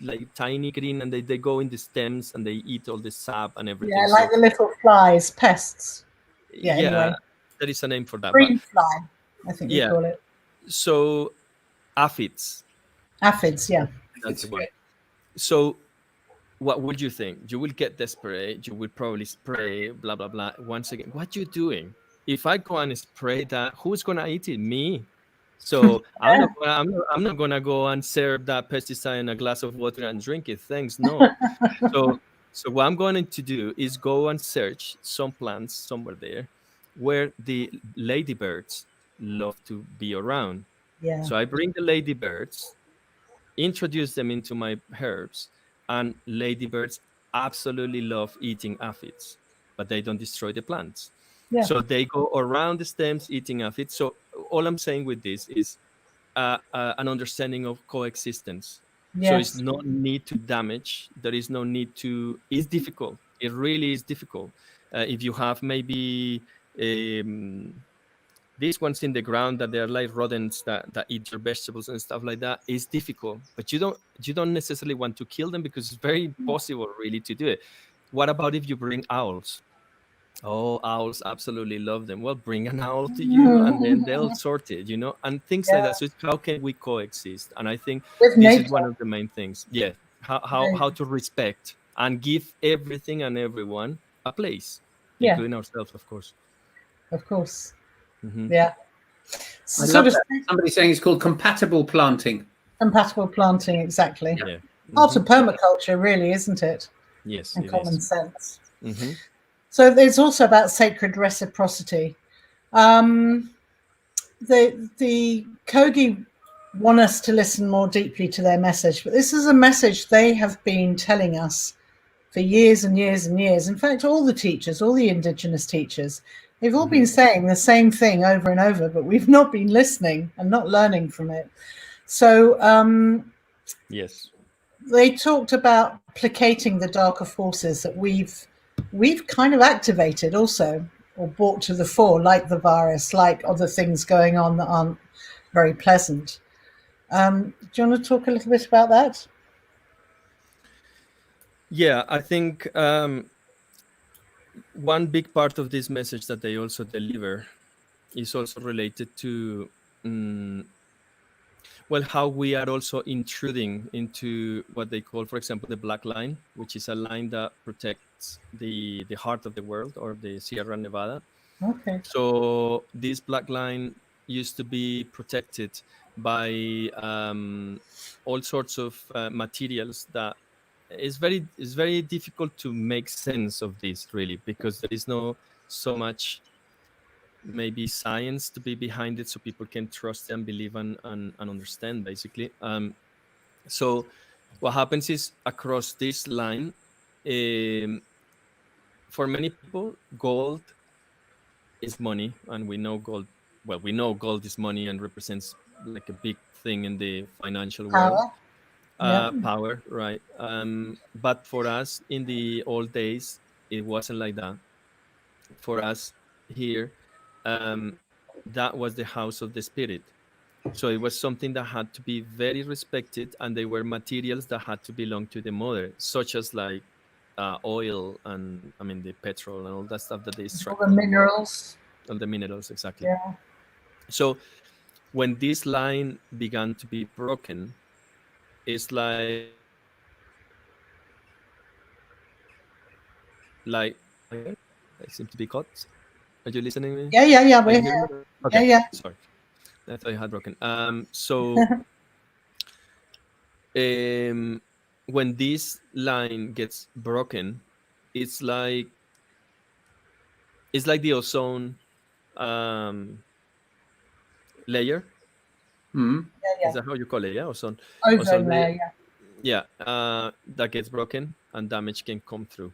like tiny green, and they go in the stems and they eat all the sap and everything. Yeah, like the little flies, pests. Yeah, anyway. There is a name for that. Green fly, I think we yeah. call it. So aphids. Aphids, yeah. That's the one. So what would you think? You will get desperate. You will probably spray, blah, blah, blah. Once again, what you doing? If I go and spray that, who's going to eat it? Me. So I'm not going to go and serve that pesticide in a glass of water and drink it. Thanks. No. So what I'm going to do is go and search some plants somewhere there where the ladybirds love to be around. Yeah. So I bring the ladybirds, introduce them into my herbs, and ladybirds absolutely love eating aphids, but they don't destroy the plants. Yeah. So they go around the stems eating aphids. So all I'm saying with this is an understanding of coexistence. Yes. So it's no need to damage. There is no need to. It's difficult. It really is difficult. If you have maybe these ones in the ground that they're like rodents that eat your vegetables and stuff like that, is difficult. But you don't necessarily want to kill them, because it's very impossible really to do it. What about if you bring owls? Oh, owls absolutely love them. Well, bring an owl to you, and then they'll sort it, and things like that. So it's how can we coexist? And I think this is one of the main things. Yeah, how to respect and give everything and everyone a place, including ourselves, of course. Of course. Mm-hmm. Yeah. Somebody saying it's called compatible planting. Compatible planting, exactly. Yeah. Part of permaculture, really, isn't it? Yes. And common sense. Mm-hmm. So it's also about sacred reciprocity. The Kogi want us to listen more deeply to their message, but this is a message they have been telling us for years and years and years. In fact, all the teachers, all the indigenous teachers, they've all been saying the same thing over and over, but we've not been listening and not learning from it. So yes, they talked about placating the darker forces that we've kind of activated also, or brought to the fore, like the virus, like other things going on that aren't very pleasant. Do you want to talk a little bit about that? Yeah, I think one big part of this message that they also deliver is also related to how we are also intruding into what they call, for example, the black line, which is a line that protects the heart of the world, or the Sierra Nevada. Okay. So this black line used to be protected by all sorts of materials that it's very difficult to make sense of this, really, because there is no so much maybe science to be behind it, so people can trust and believe and understand, basically. So what happens is, across this line, for many people, gold is money, and we know gold. Well, we know gold is money and represents like a big thing in the financial world. Power. Yeah. Power, right? But for us in the old days, it wasn't like that. For us here, that was the house of the spirit. So it was something that had to be very respected, and they were materials that had to belong to the mother, such as like oil and, I mean, the petrol and all that stuff that they All extract the from minerals. all the minerals, exactly. Yeah. So when this line began to be broken, it's like I seem to be cut. Are you listening to me? Yeah. Can you We're hear me? here. Okay, Yeah. sorry. I thought you had broken. So when this line gets broken, it's like the ozone layer. Yeah. Is that how you call it? Yeah, ozone. Ozone layer. Yeah, that gets broken and damage can come through.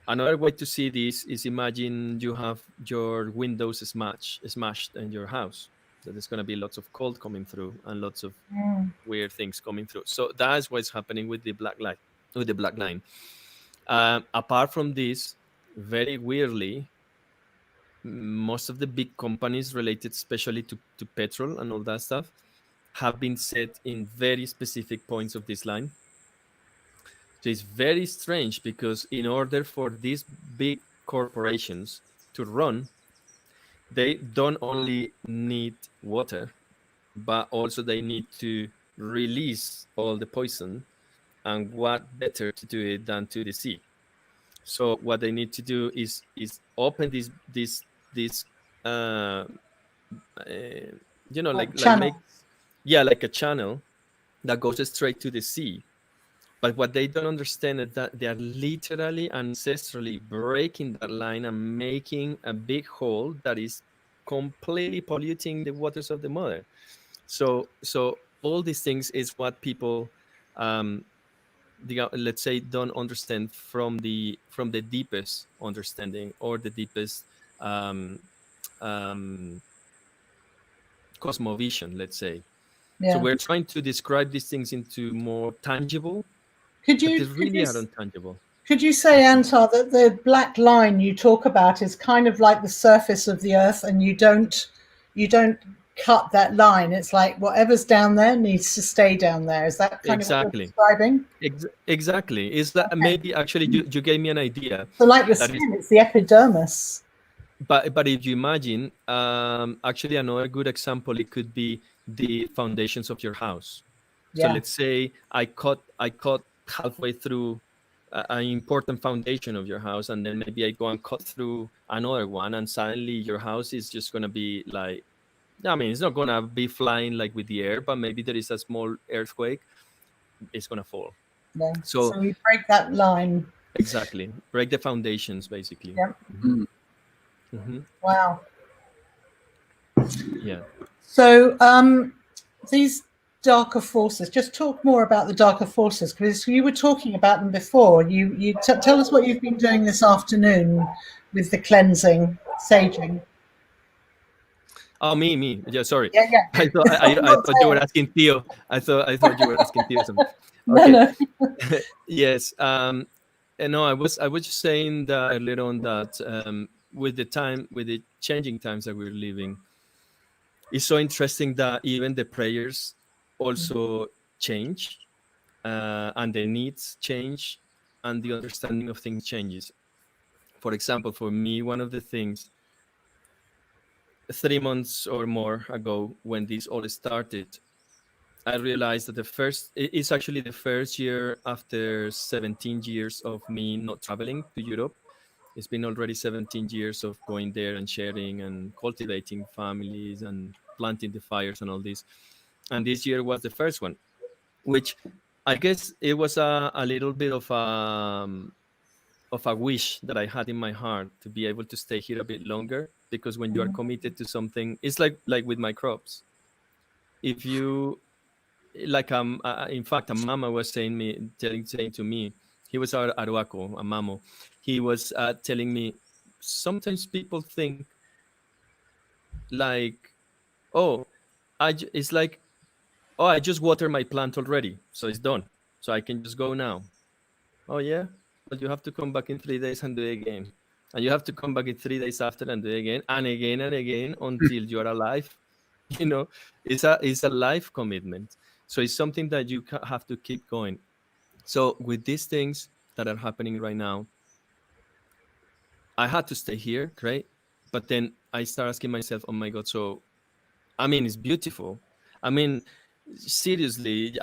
Another way to see this is, imagine you have your windows smashed in your house. So there's going to be lots of cold coming through and lots of weird things coming through. So that's what's happening with the black light, with the black line. Apart from this, very weirdly, most of the big companies related especially to petrol and all that stuff have been set in very specific points of this line. So it's very strange, because in order for these big corporations to run, they don't only need water, but also they need to release all the poison. And what better to do it than to the sea? So what they need to do is open this uh, like Channel. make, yeah, like a channel that goes straight to the sea. But what they don't understand is that they are literally ancestrally breaking that line and making a big hole that is completely polluting the waters of the mother. So all these things is what people, let's say, don't understand from the deepest understanding, or the deepest um, um, cosmovision, let's say. So Yeah. we're trying to describe these things into more tangible, Could but they you really are untangible. could you say, Anthar, that the black line you talk about is kind of like the surface of the earth, and you don't cut that line? It's like whatever's down there needs to stay down there. Is that kind of what you're Exactly. describing? Exactly. Is that maybe actually you gave me an idea. So like the That is, skin, it's the epidermis. but if you imagine, actually another good example, it could be the foundations of your house. So Yeah. let's say I cut halfway through an important foundation of your house, and then maybe I go and cut through another one, and suddenly your house is just going to be like, I mean, it's not going to be flying like with the air, but maybe there is a small earthquake, it's going to fall. Yeah. So we break that line. exactly, break the foundations, basically. Yeah. Mm-hmm. Wow. Yeah. So these darker forces, just talk more about the darker forces, because you were talking about them before. You tell us what you've been doing this afternoon with the cleansing, saging. Oh, me. Yeah, sorry. Yeah. I thought you were asking Theo. I thought you were asking Theo something. Okay. No. Yes. No, I was just saying that earlier on, that with the changing times that we're living, it's so interesting that even the prayers also change, and the needs change, and the understanding of things changes. For example, for me, one of the things 3 months or more ago, when this all started, I realized that it's actually the first year after 17 years of me not traveling to Europe. It's been already 17 years of going there and sharing and cultivating families and planting the fires and all this. And this year was the first one, which I guess it was a little bit of of a wish that I had in my heart to be able to stay here a bit longer, because when you are committed to something, it's like with my crops. If you like in fact, a mama was saying to me, he was our Aruaco, a mamo. He was telling me, sometimes people think like, oh, it's like, oh, I just water my plant already, so it's done, so I can just go now. Oh yeah, but you have to come back in 3 days and do it again, and you have to come back in 3 days after and do it again and again and again until you are alive. You know, it's a life commitment. So it's something that you have to keep going. So with these things that are happening right now, I had to stay here, great. But then I start asking myself, oh my God, so I mean, it's beautiful. I mean, seriously,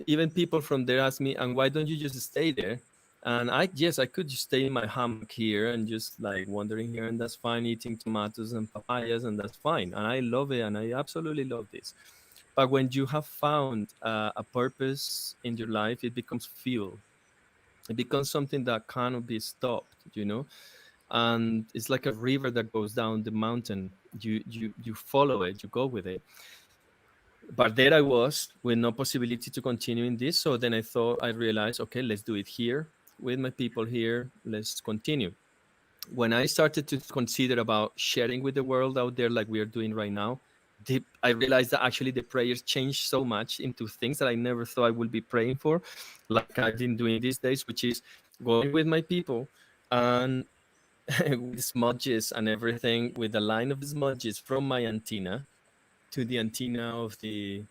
even people from there ask me, and why don't you just stay there? And yes, I could just stay in my hammock here and just like wandering here, and that's fine, eating tomatoes and papayas, and that's fine. And I love it, and I absolutely love this. But when you have found a purpose in your life, it becomes fuel. It becomes something that cannot be stopped, you know? And it's like a river that goes down the mountain. You follow it, you go with it. But there I was with no possibility to continue in this. So then I realized, okay, let's do it here with my people here. Let's continue. When I started to consider about sharing with the world out there, like we are doing right now, I realized that actually the prayers changed so much into things that I never thought I would be praying for, like I've been doing these days, which is going with my people and with smudges and everything, with a line of smudges from my antenna to the antenna of the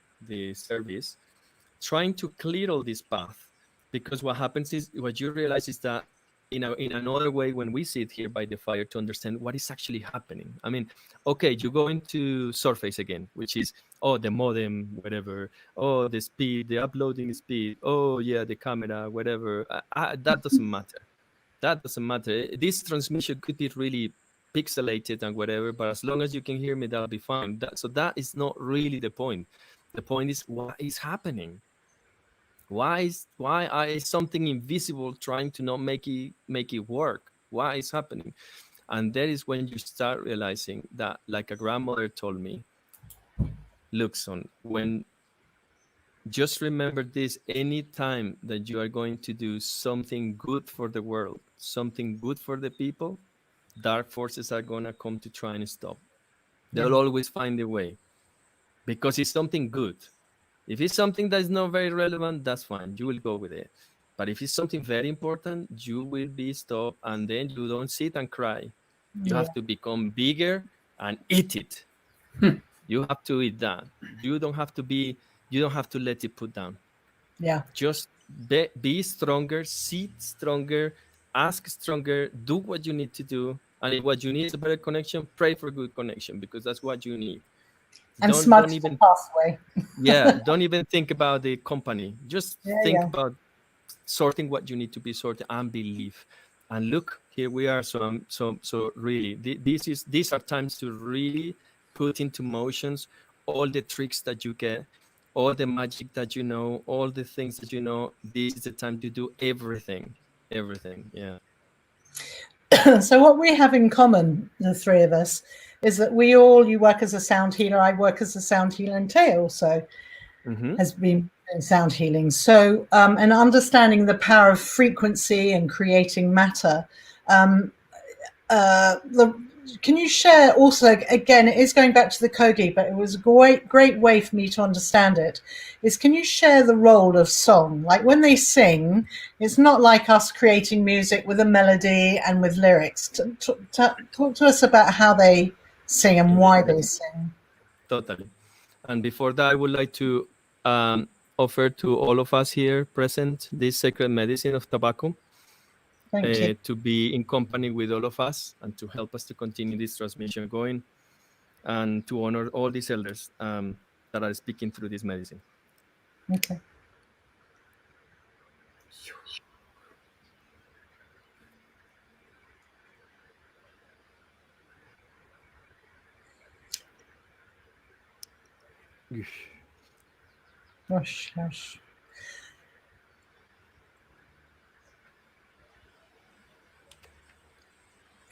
service, trying to clear all this path. Because what happens is, what you realize is that in another way, when we sit here by the fire to understand what is actually happening. I mean, okay, you go into Surface again, which is, oh, the modem, whatever, oh, the speed, the uploading speed, oh yeah, the camera, whatever. That doesn't matter. That doesn't matter. This transmission could be really pixelated and whatever, but as long as you can hear me, that'll be fine. So that is not really the point. The point is what is happening. Why is something invisible trying to not make it work? Why is happening? And that is when you start realizing that, like a grandmother told me, look, son, when just remember this, any time that you are going to do something good for the world, something good for the people, dark forces are going to come to try and stop. They'll always find a way, because it's something good. If it's something that is not very relevant, that's fine. You will go with it. But if it's something very important, you will be stopped, and then you don't sit and cry. You have to become bigger and eat it. You have to eat that. You don't have to let it put down. Yeah. Just be stronger, sit stronger, ask stronger, do what you need to do. And if what you need is a better connection, pray for good connection, because that's what you need. And smudge the pathway. Don't even think about the company. Just think about sorting what you need to be sorted, and believe. And look, here we are. So really, these are times to really put into motions all the tricks that you get, all the magic that you know, all the things that you know. This is the time to do everything. Yeah. So what we have in common, the three of us, is that you work as a sound healer, I work as a sound healer, and Tay also has been in sound healing. So, and understanding the power of frequency and creating matter. Can you share also, again, it is going back to the Kogi, but it was a great way for me to understand it, is can you share the role of song? Like when they sing, it's not like us creating music with a melody and with lyrics. Talk to us about how they sing and why they sing. Totally. And before that, I would like to offer to all of us here present this sacred medicine of tobacco. Thank you. To be in company with all of us and to help us to continue this transmission going, and to honor all these elders that are speaking through this medicine. Okay. Hush, hush.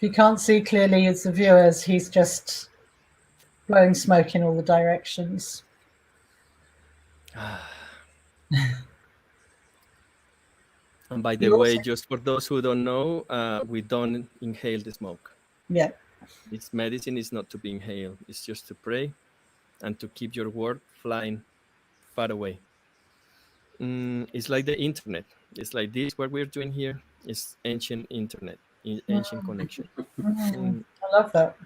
If you can't see clearly as the viewers, he's just blowing smoke in all the directions. And by the way, just for those who don't know, we don't inhale the smoke. Yeah. This medicine is not to be inhaled. It's just to pray and to keep your word flying far away. It's like the internet. It's like this, what we're doing here is ancient internet, ancient connection. I love that.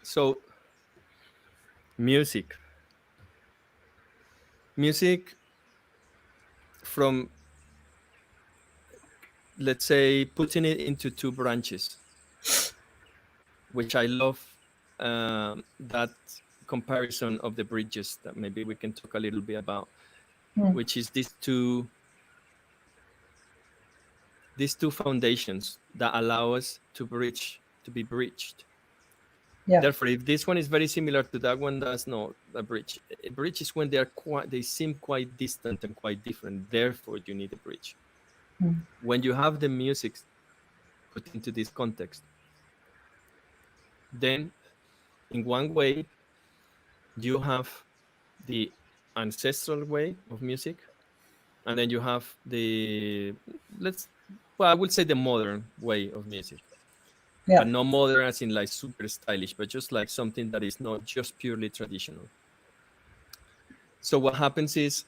So, music from, let's say, putting it into two branches, which I love that comparison of the bridges that maybe we can talk a little bit about, which is these two foundations that allow us to be bridged. Yeah. Therefore, if this one is very similar to that one, that's not a bridge. A bridge is when they seem quite distant and quite different. Therefore, you need a bridge. When you have the music put into this context, then in one way, you have the ancestral way of music, and then you have I would say the modern way of music. Yeah. But not modern as in like super stylish, but just like something that is not just purely traditional. So what happens is,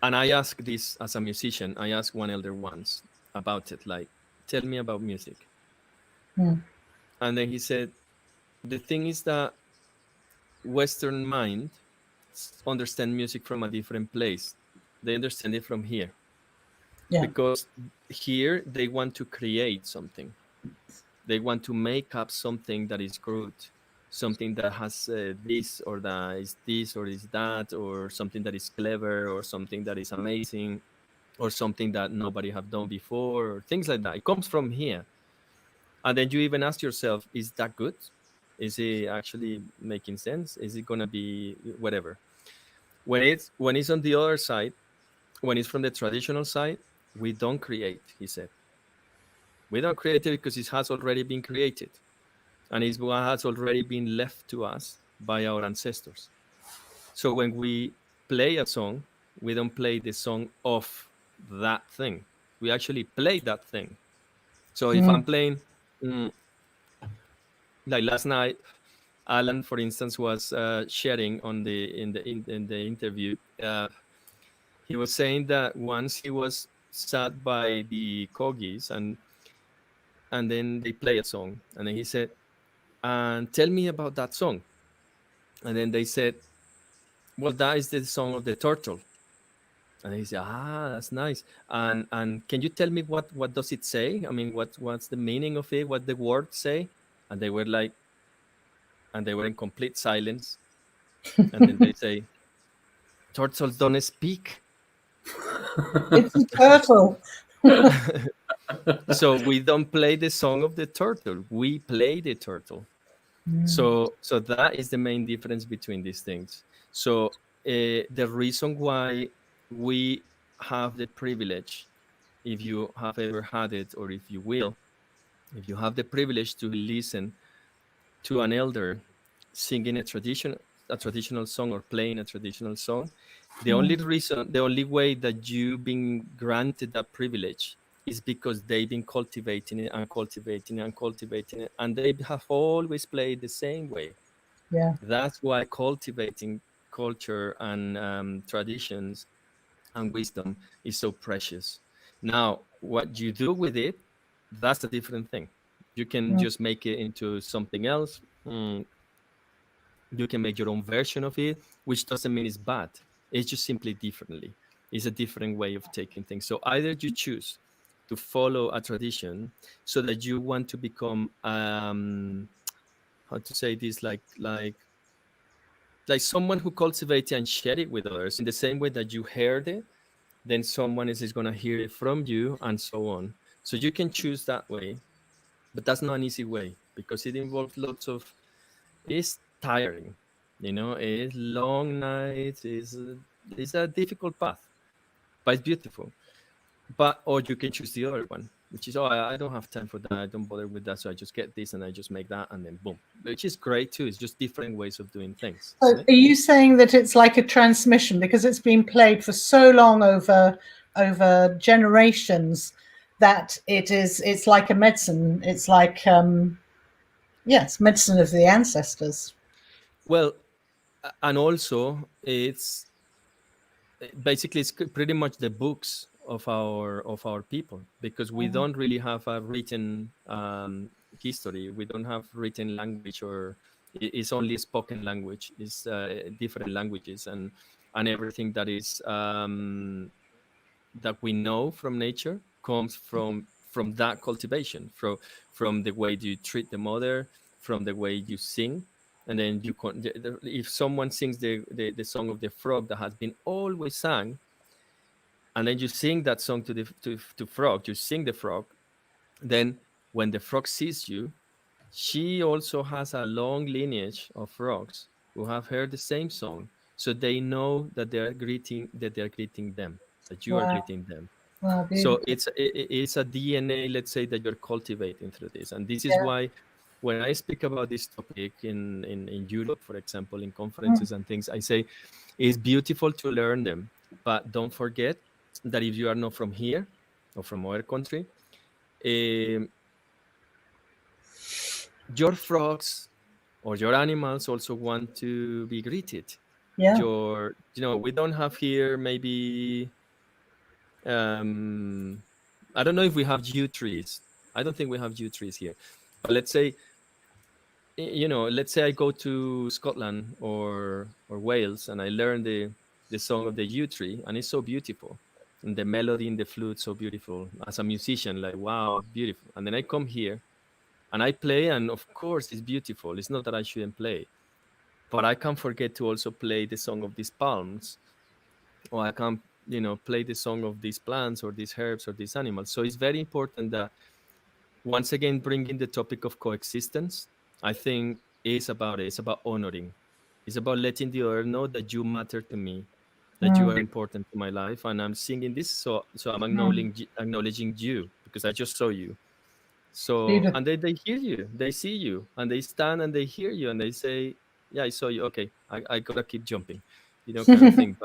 and I ask this as a musician, I asked one elder once about it, like, tell me about music. And then he said, the thing is that Western mind understand music from a different place. They understand it from here. Yeah. Because here they want to create something. They want to make up something that is good, something that has this or that is this or is that, or something that is clever, or something that is amazing, or something that nobody have done before, or things like that. It comes from here. And then you even ask yourself, is that good? Is it actually making sense? Is it going to be whatever? When it's on the other side, when it's from the traditional side, we don't create, he said. We don't create it because it has already been created. And it's what has already been left to us by our ancestors. So when we play a song, we don't play the song of that thing. We actually play that thing. So if I'm playing, like last night, Alan, for instance, was sharing in the interview. He was saying that once he was sat by the corgis and then they play a song, and then he said, and tell me about that song. And then they said, well, that is the song of the turtle. And he said, that's nice. And can you tell me what does it say? I mean, what's the meaning of it? What the words say? And they were like, and they were in complete silence. And then they say, turtles don't speak. It's a turtle. So we don't play the song of the turtle. We play the turtle. So that is the main difference between these things. So the reason why we have the privilege, if you have ever had it, or if you will, if you have the privilege to listen to an elder singing a traditional song or playing a traditional song, the only way that you've been granted that privilege is because they've been cultivating it and cultivating it and cultivating it, and they have always played the same way. Yeah. That's why cultivating culture and traditions and wisdom is so precious. Now, what you do with it, that's a different thing. You can just make it into something else. You can make your own version of it, which doesn't mean it's bad. It's just simply differently. It's a different way of taking things. So either you choose to follow a tradition so that you want to become, how to say this, like someone who cultivates and share it with others in the same way that you heard it, then someone else is going to hear it from you, and so on. So you can choose that way, but that's not an easy way because it involves it's tiring, it's long nights, it's a difficult path, but it's beautiful. Or you can choose the other one. which is, oh, I don't have time for that, I don't bother with that, so I just get this and I just make that, and then boom, which is great too. It's just different ways of doing things. So are you saying that it's like a transmission because it's been played for so long over generations that it's like a medicine? It's like yes, medicine of the ancestors. Well, and also it's basically it's pretty much the books of our people, because we don't really have a written history. We don't have written language, or it's only spoken language. It's different languages, and everything that is that we know from nature comes from that cultivation, from the way you treat the mother, from the way you sing. And then if someone sings the song of the frog that has been always sung, and then you sing that song to the to frog, you sing the frog, then when the frog sees you, she also has a long lineage of frogs who have heard the same song, so they know that they're greeting them, that you are greeting them. Wow, So it's a DNA, let's say, that you're cultivating through this. And this is why when I speak about this topic in Europe, for example, in conferences and things, I say it's beautiful to learn them, but don't forget that if you are not from here or from our country, your frogs or your animals also want to be greeted. We don't have here maybe I don't know if we have yew trees. I don't think we have yew trees here. But let's say I go to Scotland or Wales, and I learn the song of the yew tree, and it's so beautiful, and the melody in the flute so beautiful. As a musician, like, wow, beautiful. And then I come here and I play, and of course it's beautiful. It's not that I shouldn't play, but I can't forget to also play the song of these palms, or I can't play the song of these plants or these herbs or these animals. So it's very important that, once again, bringing the topic of coexistence, I think it's about honoring. It's about letting the other know that you matter to me, that you are important to my life, and I'm singing this, so I'm acknowledging you, because I just saw you. So, and they hear you, they see you, and they stand and they hear you, and they say, yeah, I saw you, okay, I gotta keep jumping, kind of thing.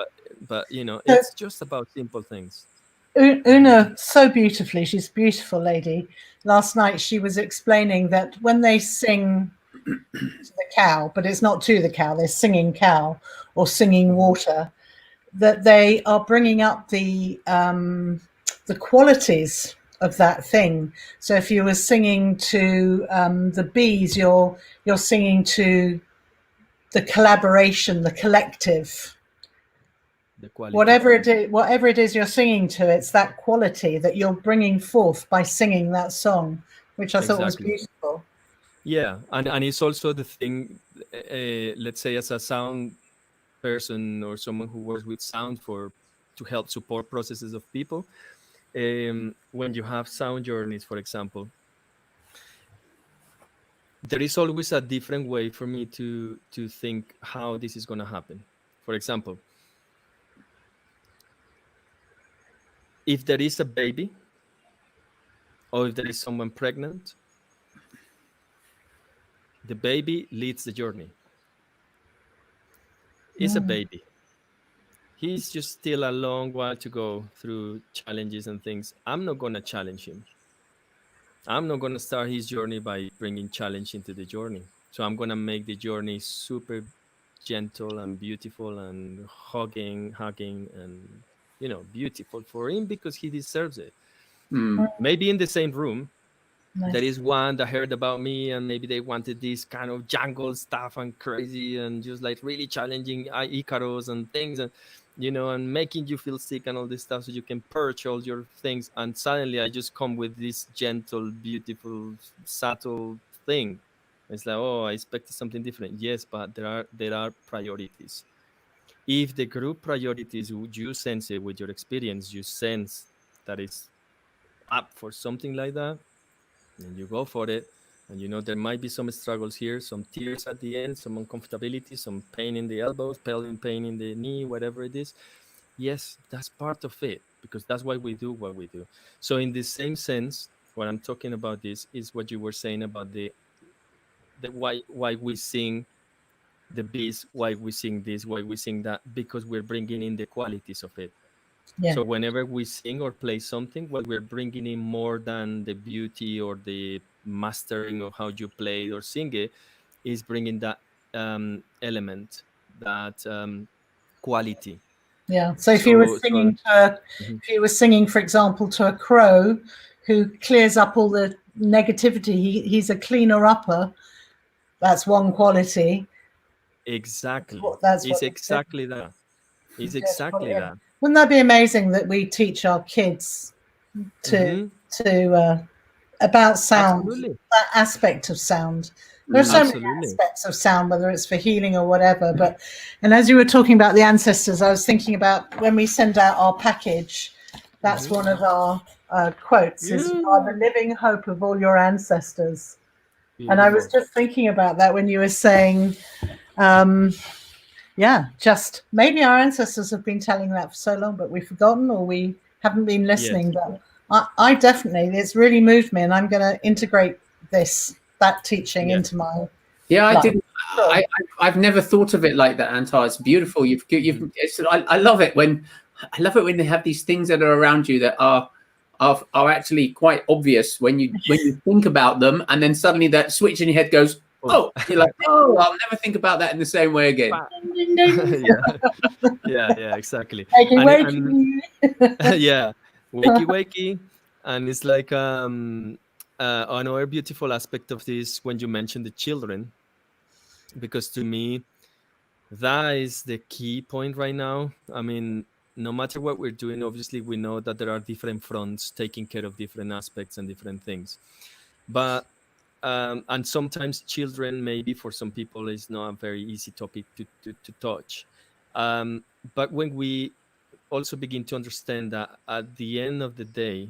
But it's just about simple things. Una, so beautifully, she's a beautiful lady. Last night she was explaining that when they sing to the cow, but it's not to the cow, they're singing cow or singing water, that they are bringing up the qualities of that thing. So if you were singing to the bees, you're singing to the collaboration, the collective. Whatever it is you're singing to, it's that quality that you're bringing forth by singing that song, which I thought was beautiful. Yeah, and it's also the thing, let's say, as a sound person or someone who works with sound to help support processes of people, when you have sound journeys, for example, there is always a different way for me to think how this is going to happen. For example, if there is a baby, or if there is someone pregnant, the baby leads the journey. It's a baby. He's just still a long while to go through challenges and things. I'm not going to challenge him. I'm not going to start his journey by bringing challenge into the journey. So I'm going to make the journey super gentle and beautiful and hugging and, beautiful for him, because he deserves it. Maybe in the same room, there is one that heard about me, and maybe they wanted this kind of jungle stuff and crazy and just like really challenging Icaros and things, and and making you feel sick and all this stuff, so you can purge all your things. And suddenly I just come with this gentle, beautiful, subtle thing. It's like, oh, I expected something different. Yes, but there are priorities. If the group priorities, you sense it with your experience, you sense that it's up for something like that, and you go for it. And there might be some struggles here, some tears at the end, some uncomfortability, some pain in the elbows, pain in the knee, whatever it is. Yes, that's part of it. because that's why we do what we do. So in the same sense, what I'm talking about this is what you were saying about the why we sing the beast, why we sing this, why we sing that, because we're bringing in the qualities of it. Yeah. So whenever we sing or play something, what we're bringing in more than the beauty or the mastering of how you play or sing it, is bringing that element, that quality. Yeah. So if you were singing if you were singing, for example, to a crow who clears up all the negativity, he's a cleaner upper. That's one quality. Exactly. That's it's what exactly that. It's exactly that. Wouldn't that be amazing that we teach our kids to about sound, Absolutely. that aspect of sound? There are so many aspects of sound, whether it's for healing or whatever. But, and as you were talking about the ancestors, I was thinking about when we send out our package, that's one of our quotes, is "You are the living hope of all your ancestors." Beautiful. And I was just thinking about that when you were saying, just maybe our ancestors have been telling that for so long, but we've forgotten or we haven't been listening. Yes. But I definitely, it's really moved me, and I'm going to integrate that teaching into my life. I didn't. I've never thought of it like that, Anthar. It's beautiful. I love it when they have these things that are around you that are actually quite obvious when you think about them, and then suddenly that switch in your head goes, oh, you're like, oh, I'll never think about that in the same way again. yeah, exactly. Wakey, yeah, wakey, and it's like another beautiful aspect of this when you mention the children, because to me that is the key point right now. I mean, no matter what we're doing, obviously we know that there are different fronts taking care of different aspects and different things, but and sometimes children, maybe for some people, is not a very easy topic to touch. But when we also begin to understand that at the end of the day,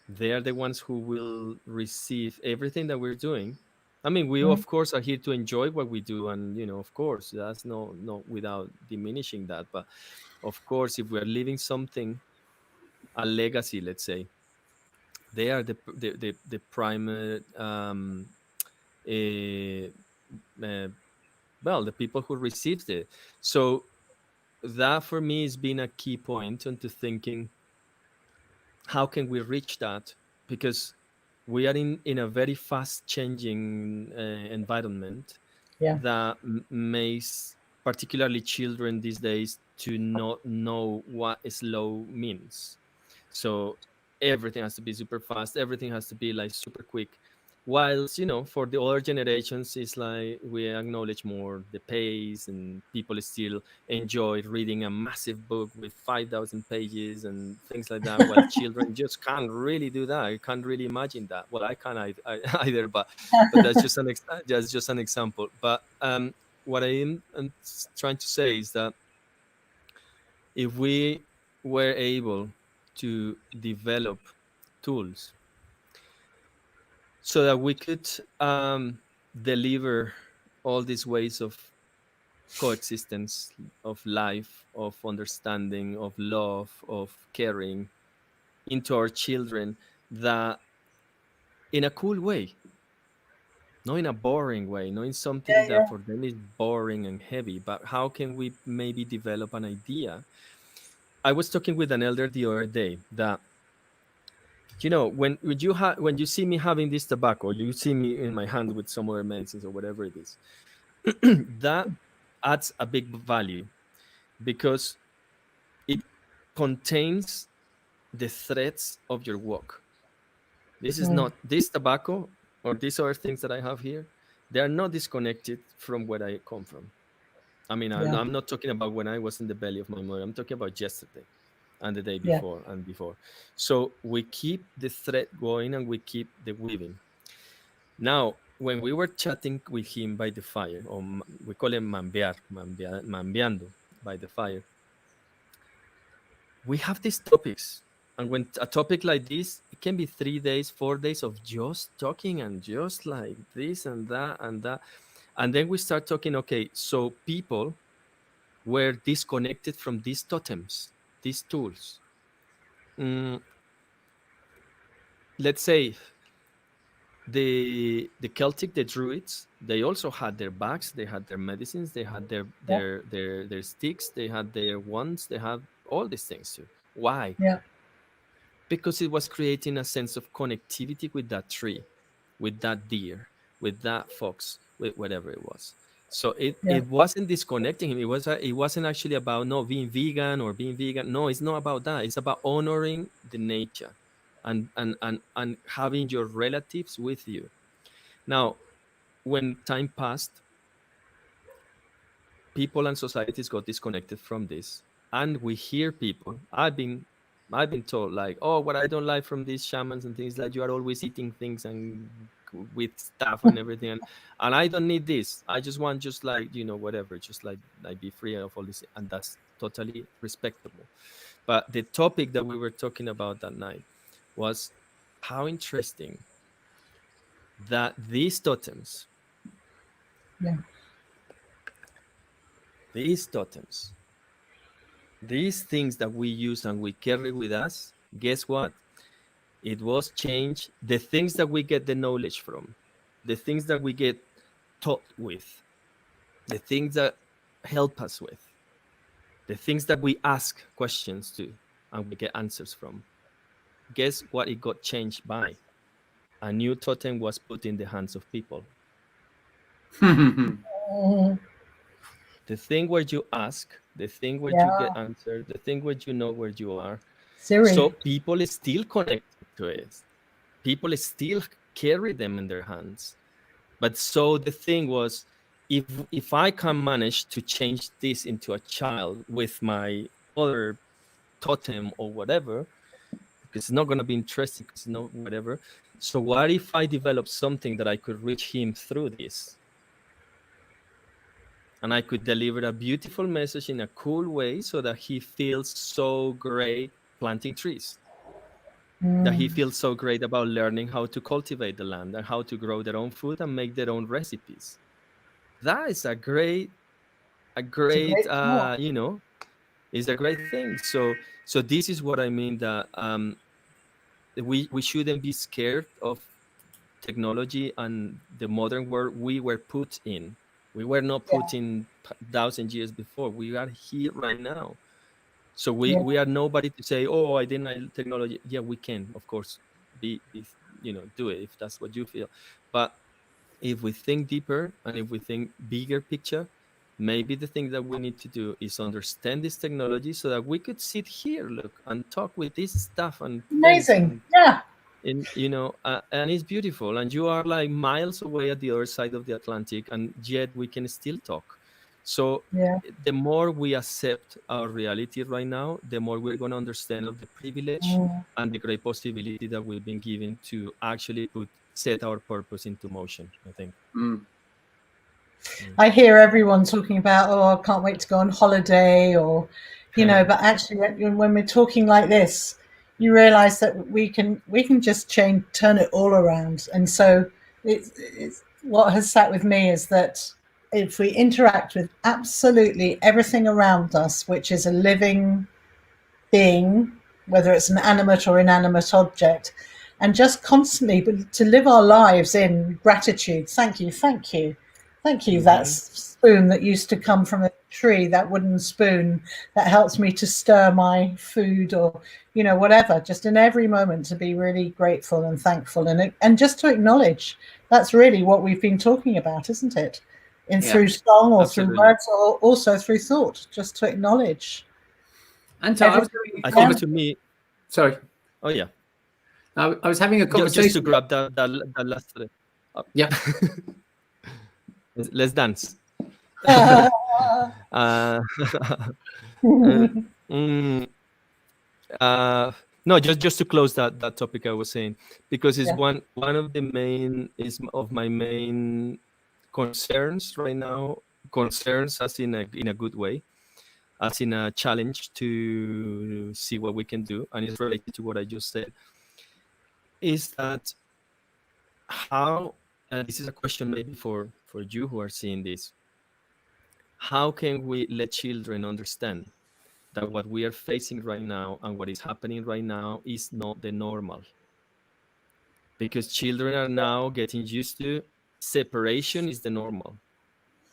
they are the ones who will receive everything that we're doing. I mean, we of course are here to enjoy what we do, and of course, that's no without diminishing that. But of course, if we are leaving something, a legacy, let's say, they are the prime the people who received it. So that for me has been a key point into thinking, how can we reach that? Because we are in a very fast changing environment that makes particularly children these days to not know what slow means. So everything has to be super fast, everything has to be like super quick, whilst for the older generations, it's like we acknowledge more the pace, and people still enjoy reading a massive book with 5,000 pages and things like that, while children just can't really do that. I can't really imagine that. Well, I can't either, but that's just an example. But what I'm trying to say is that if we were able to develop tools so that we could deliver all these ways of coexistence, of life, of understanding, of love, of caring into our children, that in a cool way, not in a boring way, not in something that for them is boring and heavy, but how can we maybe develop an idea? I was talking with an elder the other day that, when you see me having this tobacco, you see me in my hand with some other medicines or whatever it is, that adds a big value, because it contains the threads of your walk. This is not this tobacco or these other things that I have here. They are not disconnected from where I come from. I mean, I'm not talking about when I was in the belly of my mother. I'm talking about yesterday and the day before and before. So we keep the thread going and we keep the weaving. Now, when we were chatting with him by the fire, or we call him mambeando by the fire, we have these topics. And when a topic like this, it can be 3 days, 4 days of just talking and just like this and that and that. And then we start talking, okay, so people were disconnected from these totems, these tools. let's say the Celtic, the Druids, they also had their bags, they had their medicines, they had their sticks, they had their wands, they had all these things too. Why? Yeah. Because it was creating a sense of connectivity with that tree, with that deer, with that fox, with whatever it was. So it wasn't disconnecting him. It wasn't actually about being vegan or being vegan. No, it's not about that. It's about honoring the nature and having your relatives with you. Now, when time passed, people and societies got disconnected from this, and we hear people. I've been told, like, oh, what I don't like from these shamans and things, like, you are always eating things and with stuff and everything, and I don't need this. I just want like, whatever, just like be free of all this, and that's totally respectable. But the topic that we were talking about that night was how interesting that these totems, these things that we use and we carry with us, guess what? It was changed. The things that we get the knowledge from, the things that we get taught with, the things that help us with, the things that we ask questions to and we get answers from, guess what it got changed by? A new totem was put in the hands of people. The thing where you ask, the thing where you get answered, the thing where you know where you are. Siri. So people is still connected to it. People still carry them in their hands. But so the thing was, if I can manage to change this into a child with my other totem or whatever, because it's not going to be interesting, because whatever. So what if I develop something that I could reach him through this? And I could deliver a beautiful message in a cool way so that he feels so great planting trees. That he feels so great about learning how to cultivate the land and how to grow their own food and make their own recipes. That is a great is a great thing. So this is what I mean, that we shouldn't be scared of technology and the modern world we were put in. We were not put in 1,000 years before. We are here right now. So we are nobody to say, oh, I didn't like technology. Yeah, we can, of course, do it if that's what you feel. But if we think deeper and if we think bigger picture, maybe the thing that we need to do is understand this technology so that we could sit here, look, and talk with this stuff and amazing, and it's beautiful. And you are like miles away at the other side of the Atlantic, and yet we can still talk. So the more we accept our reality right now, the more we're going to understand of the privilege and the great possibility that we've been given to actually set our purpose into motion, I think. I hear everyone talking about, oh, I can't wait to go on holiday, or, but actually when we're talking like this, you realize that we can just turn it all around. And so it's what has sat with me is that if we interact with absolutely everything around us, which is a living being, whether it's an animate or inanimate object, and just constantly to live our lives in gratitude. Thank you. That spoon that used to come from a tree, that wooden spoon that helps me to stir my food, or whatever, just in every moment to be really grateful and thankful, and just to acknowledge. That's really what we've been talking about, isn't it? Through song or through words, or also through thought, just to acknowledge. And I think to me, sorry. Oh yeah, I was having a conversation. Just to grab that last thread. Yeah. Let's dance. No, just to close that topic I was saying, because it's one of my main concerns right now. Concerns as in a good way, as in a challenge to see what we can do, and it's related to what I just said. Is that how? This is a question maybe for you who are seeing this. How can we let children understand that what we are facing right now and what is happening right now is not the normal. Because children are now getting used to separation is the normal.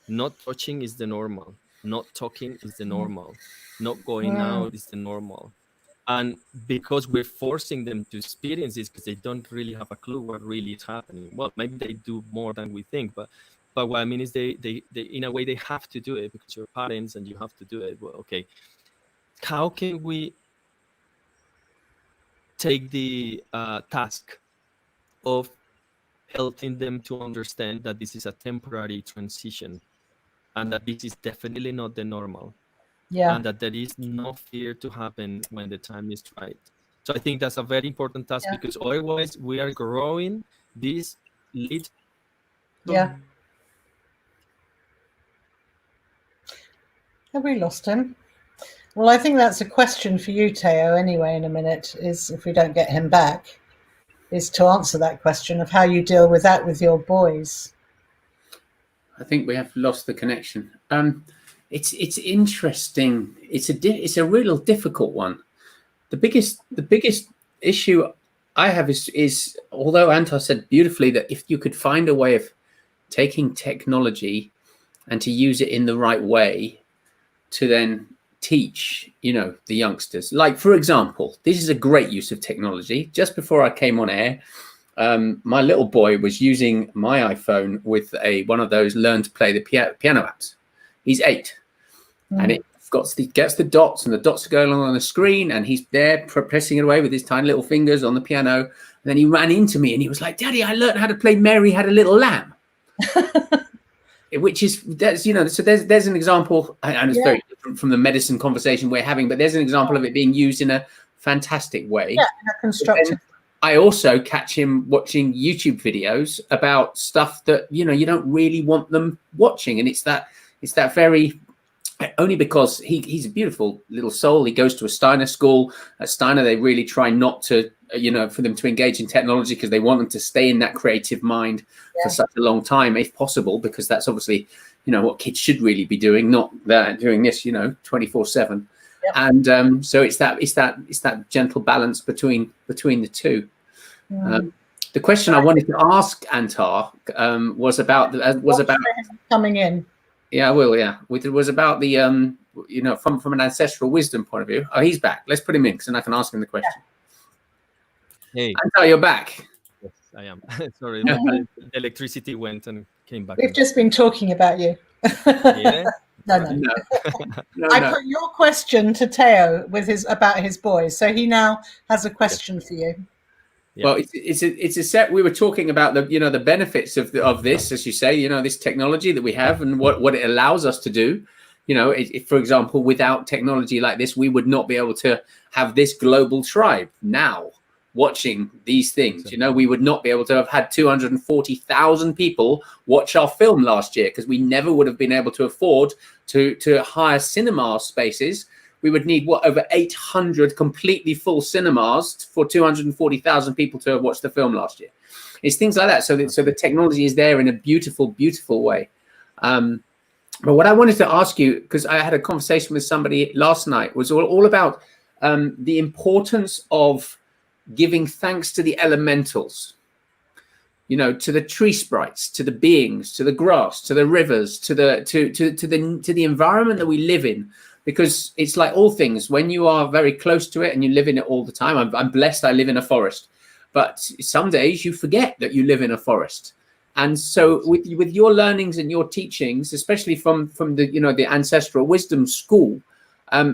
Not touching is the normal. Not talking is the normal. Not going out is the normal. And because we're forcing them to experience this, because they don't really have a clue what really is happening. Well, maybe they do more than we think, but what I mean is they in a way they have to do it because you're parents and you have to do it. Well, okay, how can we take the task of helping them to understand that this is a temporary transition and that this is definitely not the normal, and that there is no fear to happen when the time is right. So I think that's a very important task, because otherwise we are growing this little. Have we lost him? Well, I think that's a question for you, Teo, anyway, in a minute, is if we don't get him back, is to answer that question of how you deal with that with your boys. I think we have lost the connection. It's interesting. It's a real difficult one. The biggest issue I have is although Anthar said beautifully that if you could find a way of taking technology and to use it in the right way to then teach, the youngsters. Like, for example, this is a great use of technology. Just before I came on air, my little boy was using my iPhone with one of those learn to play the piano apps. He's 8, and it gets the dots, and the dots are going along on the screen, and he's there pressing it away with his tiny little fingers on the piano. And then he ran into me and he was like, "Daddy, I learned how to play Mary Had a Little Lamb." Which is, so there's an example, and it's very different from the medicine conversation we're having, but there's an example of it being used in a fantastic way. Yeah, in a constructive. I also catch him watching YouTube videos about stuff that, you don't really want them watching. And it's that very, only because he's a beautiful little soul. He goes to a Steiner school. At Steiner, they really try not to, for them to engage in technology because they want them to stay in that creative mind for such a long time, if possible, because that's obviously, what kids should really be doing, not doing this, 24/7. Yep. And so it's that gentle balance between the two. The question I wanted to ask Anthar was about coming in. Yeah, I will. Yeah, it was about the from an ancestral wisdom point of view. Oh, he's back. Let's put him in, because then I can ask him the question. Hey, Anthar, you're back. Yes, I am. Sorry, the electricity went and came back. We've just been talking about you. Yeah. No. I put your question to Teo about his boys, so he now has a question for you. Yeah. Well, it's a set. We were talking about the benefits of this, as you say, this technology that we have and what it allows us to do. For example, without technology like this, we would not be able to have this global tribe now watching these things. We would not be able to have had 240,000 people watch our film last year, because we never would have been able to afford to hire cinema spaces. We would need over 800 completely full cinemas for 240,000 people to have watched the film last year. It's things like that. So the technology is there in a beautiful, beautiful way. But what I wanted to ask you, because I had a conversation with somebody last night, was all about the importance of giving thanks to the elementals, to the tree sprites, to the beings, to the grass, to the rivers, to the environment that we live in. Because it's like all things, when you are very close to it and you live in it all the time. I'm blessed I live in a forest, but some days you forget that you live in a forest. And so with your learnings and your teachings, especially from the Ancestral Wisdom School,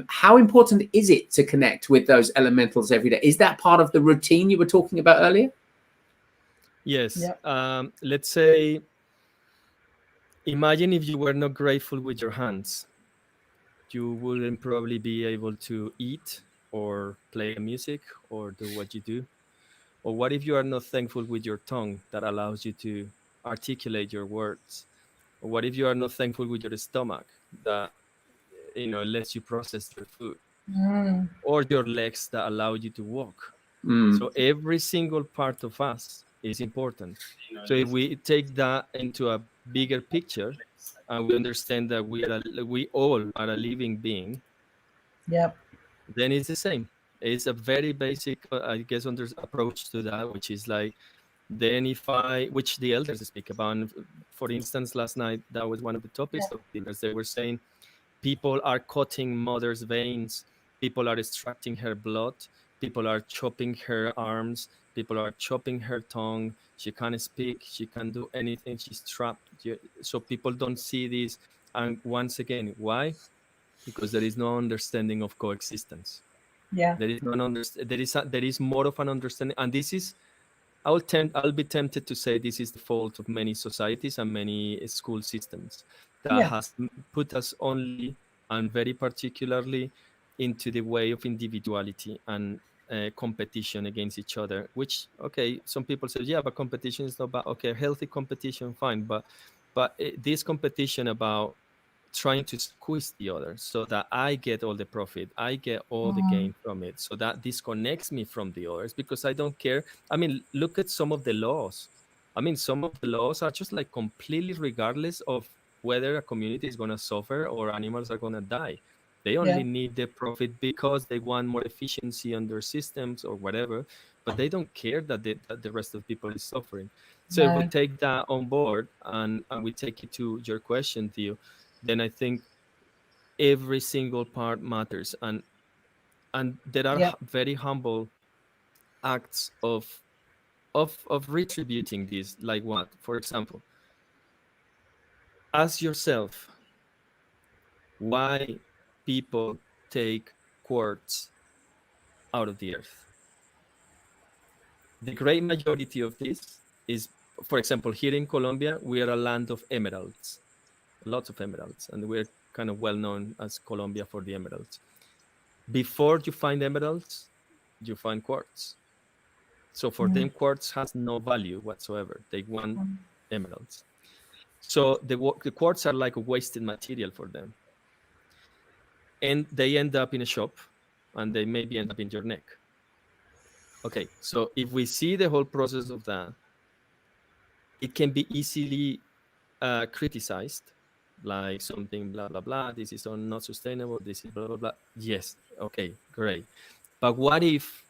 how important is it to connect with those elementals every day? Is that part of the routine you were talking about earlier? Yes. Yep. Let's say, imagine if you were not grateful with your hands. You wouldn't probably be able to eat or play music or do what you do. Or what if you are not thankful with your tongue that allows you to articulate your words? Or what if you are not thankful with your stomach that lets you process your food? Or your legs that allow you to walk? So every single part of us is important. So if we take that into a bigger picture, and we understand that we all are a living being, Yep. then it's the same. It's a very basic, I guess, approach to that, which is like, then which the elders speak about. And for instance, last night, that was one of the topics of dinners. They were saying people are cutting mother's veins, people are extracting her blood, people are chopping her arms, people are chopping her tongue. She can't speak, she can't do anything, she's trapped. So people don't see this. And once again, why? Because there is no understanding of coexistence. Yeah. There is no there is more of an understanding, and this is, I'll be tempted to say this is the fault of many societies and many school systems that has put us only and very particularly into the way of individuality and competition against each other, which, okay, some people say, yeah, but competition is not bad. Okay, healthy competition, fine. But this competition about trying to squeeze the other so that I get all the profit, I get all the gain from it, so that disconnects me from the others because I don't care. I mean, look at some of the laws. I mean, some of the laws are just like completely regardless of whether a community is going to suffer or animals are going to die. They only need the profit because they want more efficiency on their systems or whatever, but they don't care that the rest of people is suffering. So if we take that on board and we take it to your question, Theo, then I think every single part matters, and there are very humble acts of retributing this. Like what? For example, ask yourself why people take quartz out of the earth. The great majority of this is, for example, here in Colombia, we are a land of emeralds, lots of emeralds, and we're kind of well known as Colombia for the emeralds. Before you find emeralds, you find quartz. So for them, quartz has no value whatsoever. They want emeralds. So the quartz are like a wasted material for them. And they end up in a shop, and they maybe end up in your neck. Okay, so if we see the whole process of that, it can be easily criticized, like something blah blah blah, this is not sustainable, this is blah blah blah. Yes, okay, great. But what if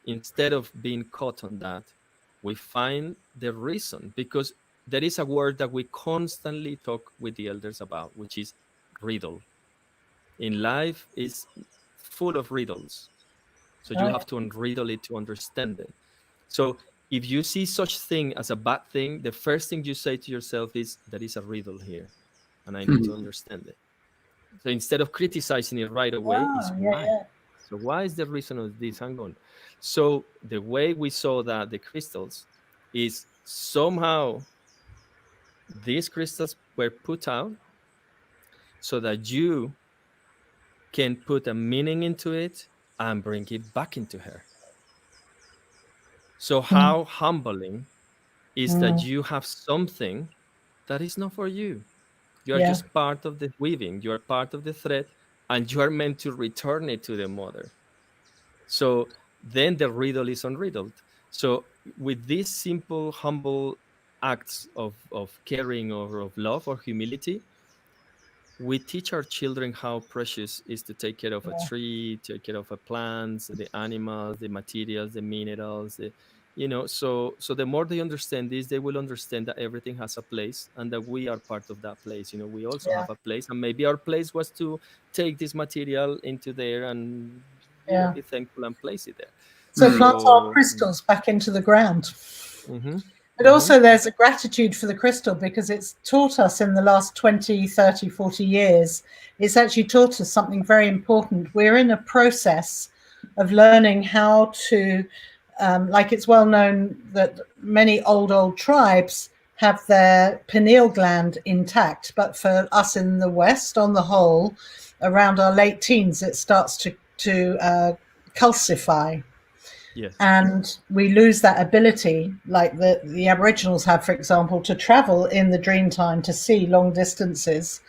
instead of being caught on that, we find the reason? Because there is a word that we constantly talk with the elders about, which is riddle. In life is full of riddles, so you have to unriddle it to understand it. So if you see such thing as a bad thing, the first thing you say to yourself is, there is a riddle here, and I need to understand it. So instead of criticizing it right away, is why. So why is the reason of this? Hang on. So the way we saw that the crystals is somehow these crystals were put out so that you can put a meaning into it and bring it back into her. So how humbling is that you have something that is not for you. You are just part of the weaving. You are part of the thread, and you are meant to return it to the mother. So then the riddle is unriddled. So with these simple, humble acts of caring or of love or humility, we teach our children how precious is to take care of a tree, take care of a plants, the animals, the materials, the minerals, so the more they understand this, they will understand that everything has a place and that we are part of that place. We also have a place, and maybe our place was to take this material into there and be thankful and place it there. So plant our crystals back into the ground. But also there's a gratitude for the crystal, because it's taught us in the last 20, 30, 40 years, it's actually taught us something very important. We're in a process of learning how to, like it's well known that many old tribes have their pineal gland intact, but for us in the West, on the whole, around our late teens, it starts to calcify. Yes. And we lose that ability, like the Aboriginals have, for example, to travel in the dream time to see long distances.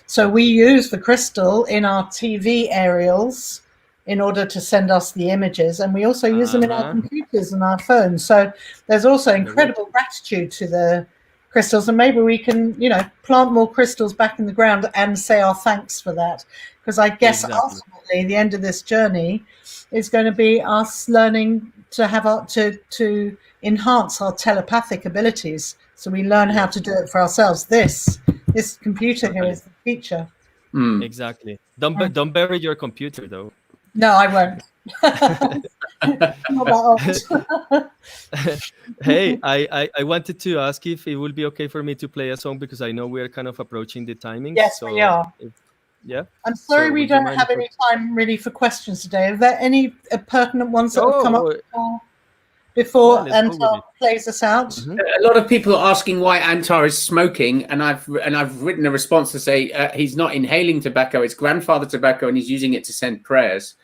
So we use the crystal in our TV aerials in order to send us the images, and we also use them in our computers and our phones. So there's also incredible gratitude to crystals, and maybe we can, plant more crystals back in the ground and say our thanks for that. Because I guess ultimately the end of this journey is going to be us learning to have to enhance our telepathic abilities, so we learn how to do it for ourselves. This computer here is the future. Exactly. Don't bury your computer though. No, I won't. Not that old. Hey, I wanted to ask if it would be okay for me to play a song, because I know we're kind of approaching the timing. Yes, so we are. Yeah. I'm sorry we don't have any time really for questions today. Are there any pertinent ones that have come up before Anthar plays us out? A lot of people are asking why Anthar is smoking, and I've written a response to say he's not inhaling tobacco; it's grandfather tobacco, and he's using it to send prayers.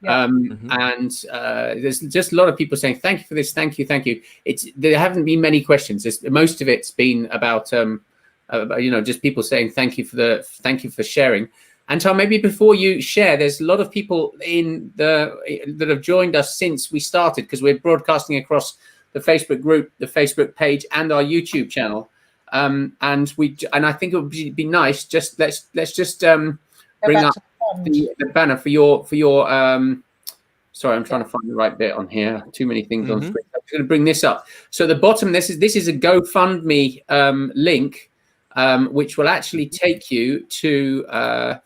Yeah. And there's just a lot of people saying thank you for this, thank you. There haven't been many questions. Most of it's been about just people saying thank you for sharing. Anthar, maybe before you share, there's a lot of people that have joined us since we started, because we're broadcasting across the Facebook group, the Facebook page, and our YouTube channel. And I think it would be nice. Just let's just bring up the banner for your. Sorry, I'm trying to find the right bit on here. Too many things on screen. I'm just going to bring this up. So at the bottom, this is a GoFundMe link, which will actually take you to.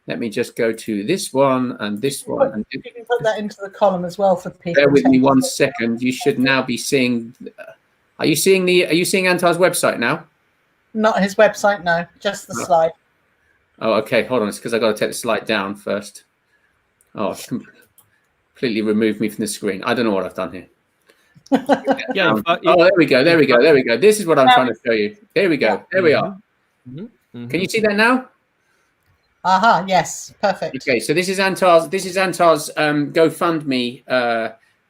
Let me just go to this one and this one. And you can put that into the column as well for people. Bear with me 1 second. You should now be seeing. Are you seeing Anthar's website now? Not his website, no. Just the slide. Oh, okay. Hold on. It's because I got to take the slide down first. Oh, completely removed me from the screen. I don't know what I've done here. There we go. This is what I'm trying to show you. There we go. There we are. Can you see that now? Yes, perfect. Okay, so this is Anthar's GoFundMe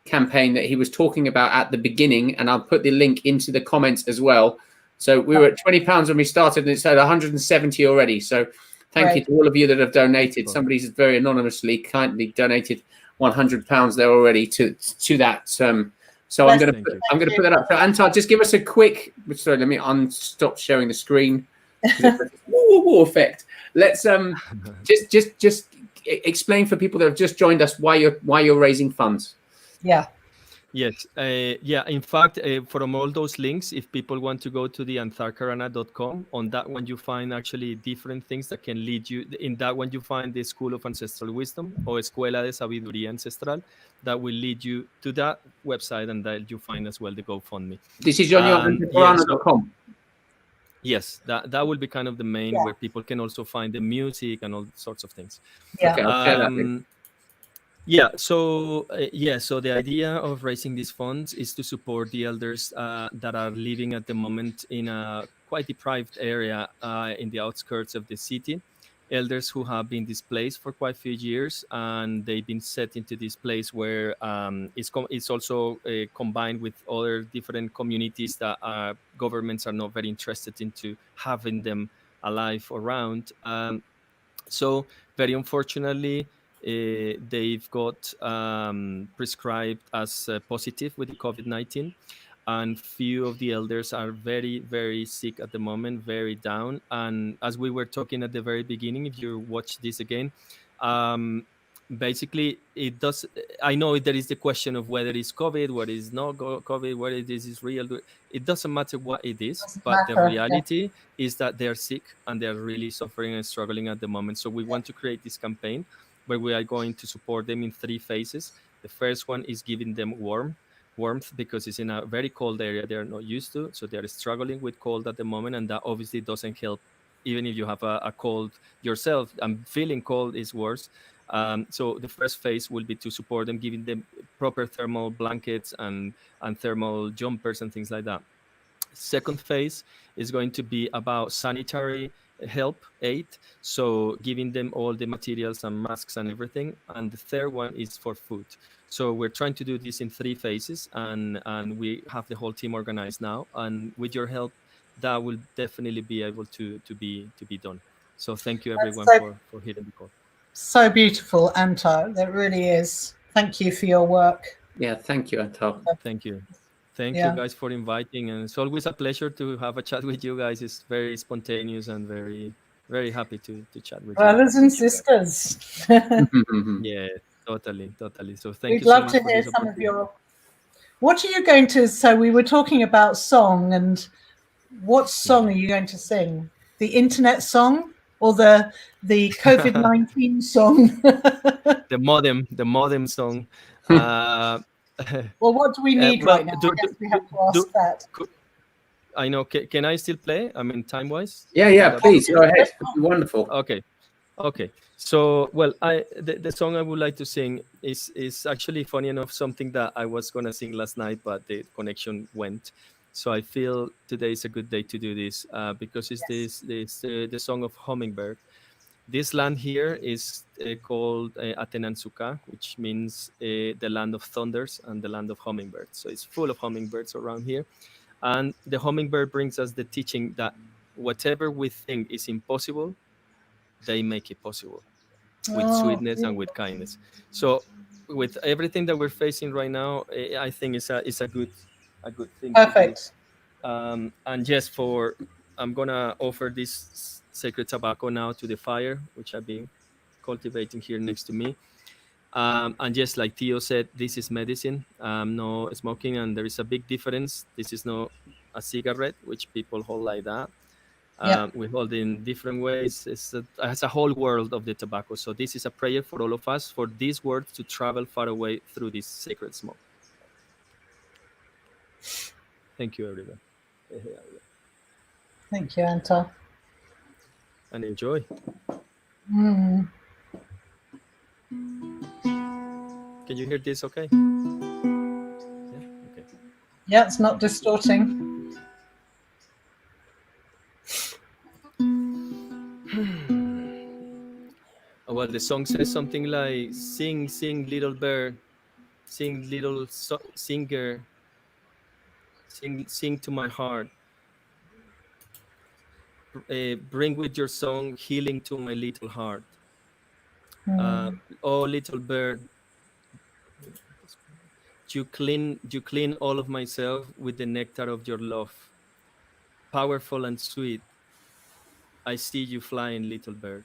campaign that he was talking about at the beginning, and I'll put the link into the comments as well. So we were at £20 when we started, and it's at 170 already. So thank you to all of you that have donated. Somebody's very anonymously, kindly donated £100 there already to that. So I'm going to put that up. So Anthar, just give us a quick. Sorry, let me stop sharing the screen. Woo effect. Let's just explain for people that have just joined us why you're raising funds. Yes. In fact, from all those links, if people want to go to the antharkharana.com, on that one you find actually different things that can lead you. In that one you find the School of Ancestral Wisdom, or Escuela de Sabiduría Ancestral, that will lead you to that website, and that you find as well the GoFundMe. This is on your antharkharana.com. Yes, that will be kind of the main where people can also find the music and all sorts of things. Okay, I'll share that. So the idea of raising these funds is to support the elders that are living at the moment in a quite deprived area in the outskirts of the city. Elders who have been displaced for quite a few years, and they've been set into this place where it's also combined with other different communities that governments are not very interested into having them alive around. So very unfortunately, they've got prescribed as positive with the COVID-19. And few of the elders are very, very sick at the moment, very down. And as we were talking at the very beginning, if you watch this again, basically it does. I know there is the question of whether it's COVID, what is not COVID, whether this is real. It doesn't matter what it is, but the reality is that they're sick and they're really suffering and struggling at the moment. So we want to create this campaign where we are going to support them in 3 phases. The first one is giving them warmth, because it's in a very cold area they're not used to, so they're struggling with cold at the moment, and that obviously doesn't help. Even if you have a cold yourself, and feeling cold is worse. So the first phase will be to support them, giving them proper thermal blankets and thermal jumpers and things like that. Second phase is going to be about sanitary aid, so giving them all the materials and masks and everything. And the third one is for food. So we're trying to do this in 3 phases, and we have the whole team organized now. And with your help, that will definitely be able to be done. So thank you everyone for hitting the call. So beautiful, Anthar. That really is. Thank you for your work. Yeah, thank you, Anthar. Thank you. Thank you guys for inviting, and it's always a pleasure to have a chat with you guys. It's very spontaneous and very, very happy to chat with you. Brothers and sisters. Yeah, totally. So thank We'd you so love much to for hear this some of opportunity. your. What are you going to? So we were talking about song, and what song are you going to sing? The internet song or the COVID-19 song? The modem song. Well, what do we need Well, right now? I guess we have to ask that. I know. Can I still play? I mean, time-wise? Yeah. Please go ahead. It'd be wonderful. Okay. So, well, the song I would like to sing is actually, funny enough, something that I was gonna sing last night, but the connection went. So I feel today is a good day to do this because it's the song of Hummingbird. This land here is called Atenansuka, which means the land of thunders and the land of hummingbirds. So it's full of hummingbirds around here. And the hummingbird brings us the teaching that whatever we think is impossible, they make it possible with sweetness and with kindness. So with everything that we're facing right now, I think it's a good thing to do. And just I'm gonna offer this sacred tobacco now to the fire, which I've been cultivating here next to me. And just like Theo said, this is medicine, no smoking, and there is a big difference. This is not a cigarette, which people hold like that. We hold in different ways. It's a whole world of the tobacco. So this is a prayer for all of us, for these words to travel far away through this sacred smoke. Thank you, everyone. Thank you, Anthar. And enjoy. Can you hear this okay? Okay. Yeah, it's not distorting. Well, the song says something like, sing, sing, little bird, sing, little singer, sing to my heart. Bring with your song healing to my little heart. Oh, little bird, you clean all of myself with the nectar of your love. Powerful and sweet, I see you flying, little bird.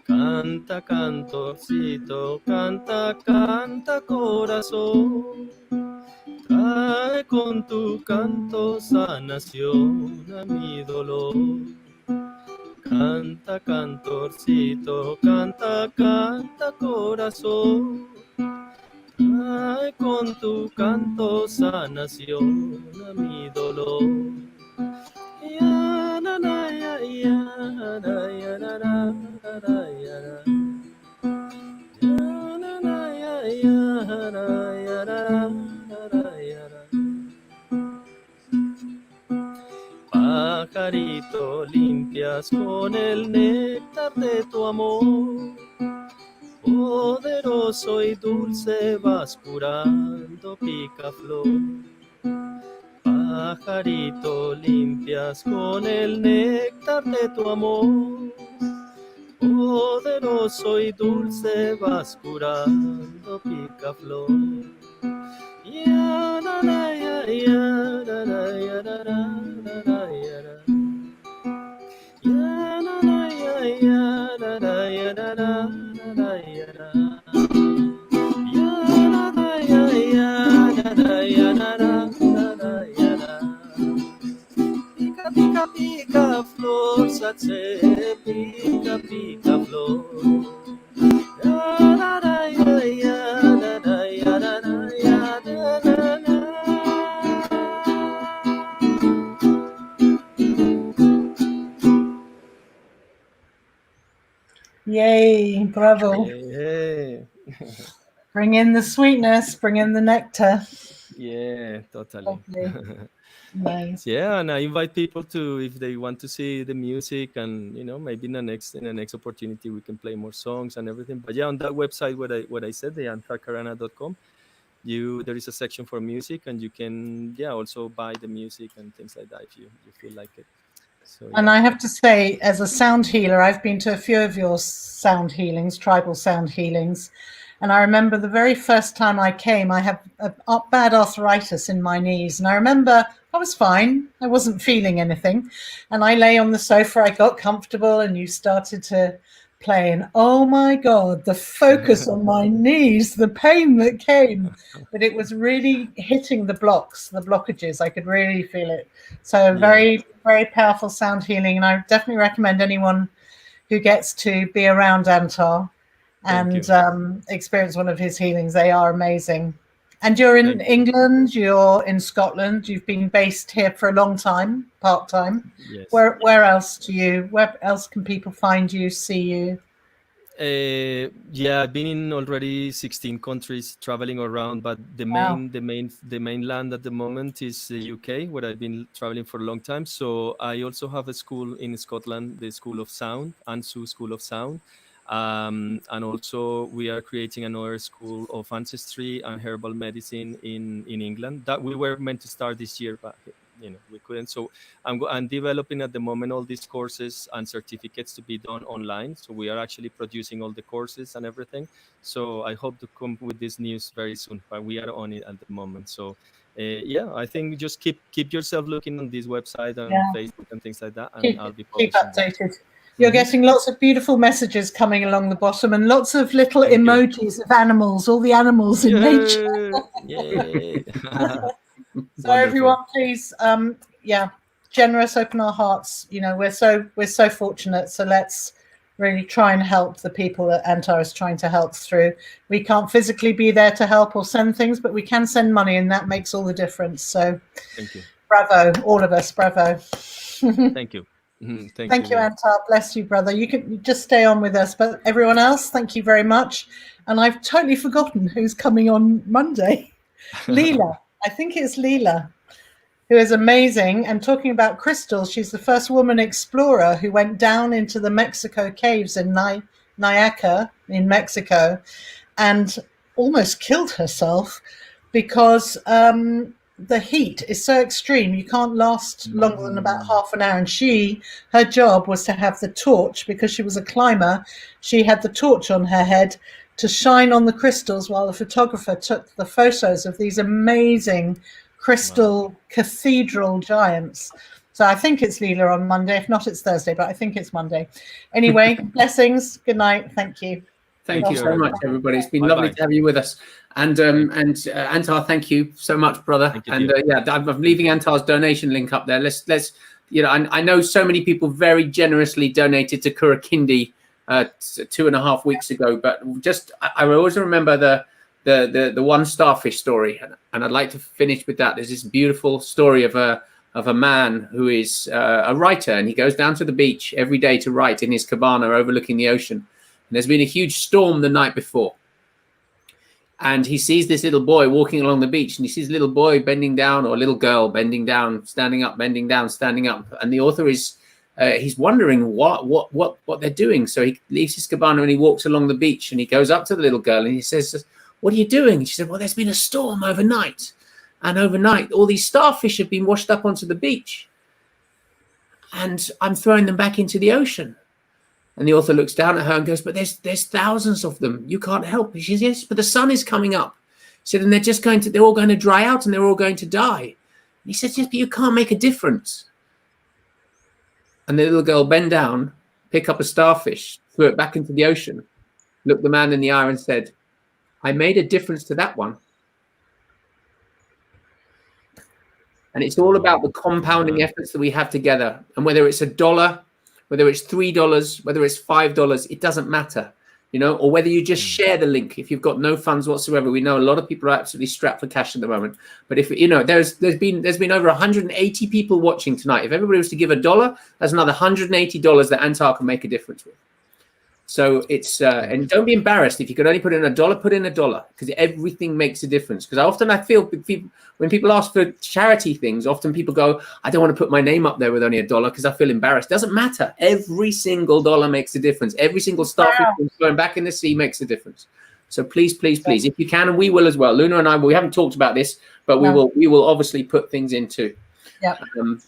Canta, cantorcito, canta, canta, corazón. Trae con tu canto sanación a mi dolor. Canta, cantorcito, canta, canta, corazón. Trae con tu canto sanación a mi dolor. Pajarito, limpias con el néctar de tu amor. Poderoso y dulce vas curando picaflor. Pajarito, limpias con el néctar de tu amor. Poderoso y dulce vas curando picaflor. Pica, pica, pica, flor, satse, pica, pica, flor. Yay, bravo. Hey. Bring in the sweetness, bring in the nectar. Yeah, totally. Nice. Yeah, and I invite people to, if they want to see the music, and maybe in the next opportunity we can play more songs and everything. But yeah, on that website what I said, the antharkharana.com, there is a section for music, and you can also buy the music and things like that if you feel like it. So yeah. And I have to say, as a sound healer, I've been to a few of your sound healings, tribal sound healings. And I remember the very first time I came, I have a bad arthritis in my knees. And I remember I was fine. I wasn't feeling anything. And I lay on the sofa, I got comfortable, and you started to play. And oh my God, the focus on my knees, the pain that came. But it was really hitting the blockages. I could really feel it. So very, very powerful sound healing. And I definitely recommend anyone who gets to be around Anthar and experience one of his healings. They are amazing. And you're in England, you're in Scotland, you've been based here for a long time, part-time. Yes. Where else can people find you, see you? I've been in already 16 countries traveling around, but the mainland at the moment is the UK, where I've been traveling for a long time. So I also have a school in Scotland, the School of Sound, ANSU School of Sound. And also we are creating another School of Ancestry and Herbal Medicine in England that we were meant to start this year, but we couldn't. So I'm developing at the moment all these courses and certificates to be done online. So we are actually producing all the courses and everything. So I hope to come with this news very soon, but we are on it at the moment. So I think just keep yourself looking on this website and Facebook and things like that, and I'll be keep updated. You're getting lots of beautiful messages coming along the bottom, and lots of little emojis of animals, all the animals in nature. So everyone, please, generous, open our hearts. We're so fortunate. So let's really try and help the people that Anthar is trying to help through. We can't physically be there to help or send things, but we can send money, and that makes all the difference. So thank you. Bravo, all of us, bravo. Thank you. Thank you, Anthar. Bless you, brother. You can just stay on with us, but everyone else, thank you very much. And I've totally forgotten who's coming on Monday. Leela. I think it's Leela, who is amazing. And talking about crystals, she's the first woman explorer who went down into the Mexico caves in Nyaca in Mexico and almost killed herself because the heat is so extreme. You can't last longer than about half an hour. And her job was to have the torch, because she was a climber. She had the torch on her head to shine on the crystals while the photographer took the photos of these amazing crystal cathedral giants. So I think it's Leela on Monday. If not, it's Thursday, but I think it's Monday. Anyway, blessings. Good night. Thank you. Thank you so much, everybody. It's been lovely to have you with us. And Anthar, thank you so much, brother. And I'm leaving Anthar's donation link up there. Let's I know so many people very generously donated to Kurakindi 2.5 weeks ago, but I always remember the one starfish story, and I'd like to finish with that. There's this beautiful story of a man who is a writer, and he goes down to the beach every day to write in his cabana overlooking the ocean. And there's been a huge storm the night before, and he sees this little boy walking along the beach, and he sees a little boy bending down, or a little girl bending down, standing up, bending down, standing up, and the author is he's wondering what they're doing. So he leaves his cabana and he walks along the beach, and he goes up to the little girl and he says, "What are you doing?" And she said, "Well, there's been a storm overnight, and overnight all these starfish have been washed up onto the beach, and I'm throwing them back into the ocean." And the author looks down at her and goes, "But there's thousands of them. You can't help." She says, "Yes, but the sun is coming up." He said, "And they're all going to dry out, and they're all going to die." And he says, "Yes, but you can't make a difference." And the little girl bent down, picked up a starfish, threw it back into the ocean, looked the man in the eye and said, "I made a difference to that one." And it's all about the compounding efforts that we have together. And whether it's $1, whether it's $3, whether it's $5, it doesn't matter, or whether you just share the link. If you've got no funds whatsoever, we know a lot of people are absolutely strapped for cash at the moment. But if there's been over 180 people watching tonight. If everybody was to give $1, that's another $180 that Anthar can make a difference with. So it's and don't be embarrassed if you could only put in $1. Put in $1 because everything makes a difference. Because I feel when people ask for charity things, often people go, "I don't want to put my name up there with only $1 because I feel embarrassed." Doesn't matter. Every single dollar makes a difference. Every single starfish going back in the sea makes a difference. So please, please, please, if you can, and we will as well. Luna and I, we haven't talked about this, but we will obviously put things in too. Yeah.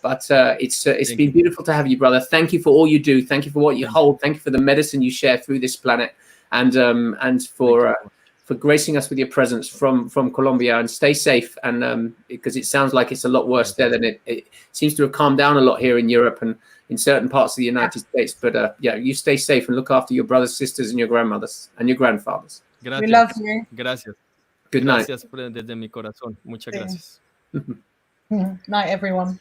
But it's been beautiful to have you, brother. Thank you for all you do. Thank you for what you hold. Thank you for the medicine you share through this planet, and for gracing us with your presence from Colombia. And stay safe. And because it sounds like it's a lot worse there than it seems to have calmed down a lot here in Europe and in certain parts of the United States. But you stay safe and look after your brothers, sisters, and your grandmothers and your grandfathers. Gracias. We love you. Gracias. Good night. Gracias desde mi corazón. Muchas gracias. Night, everyone.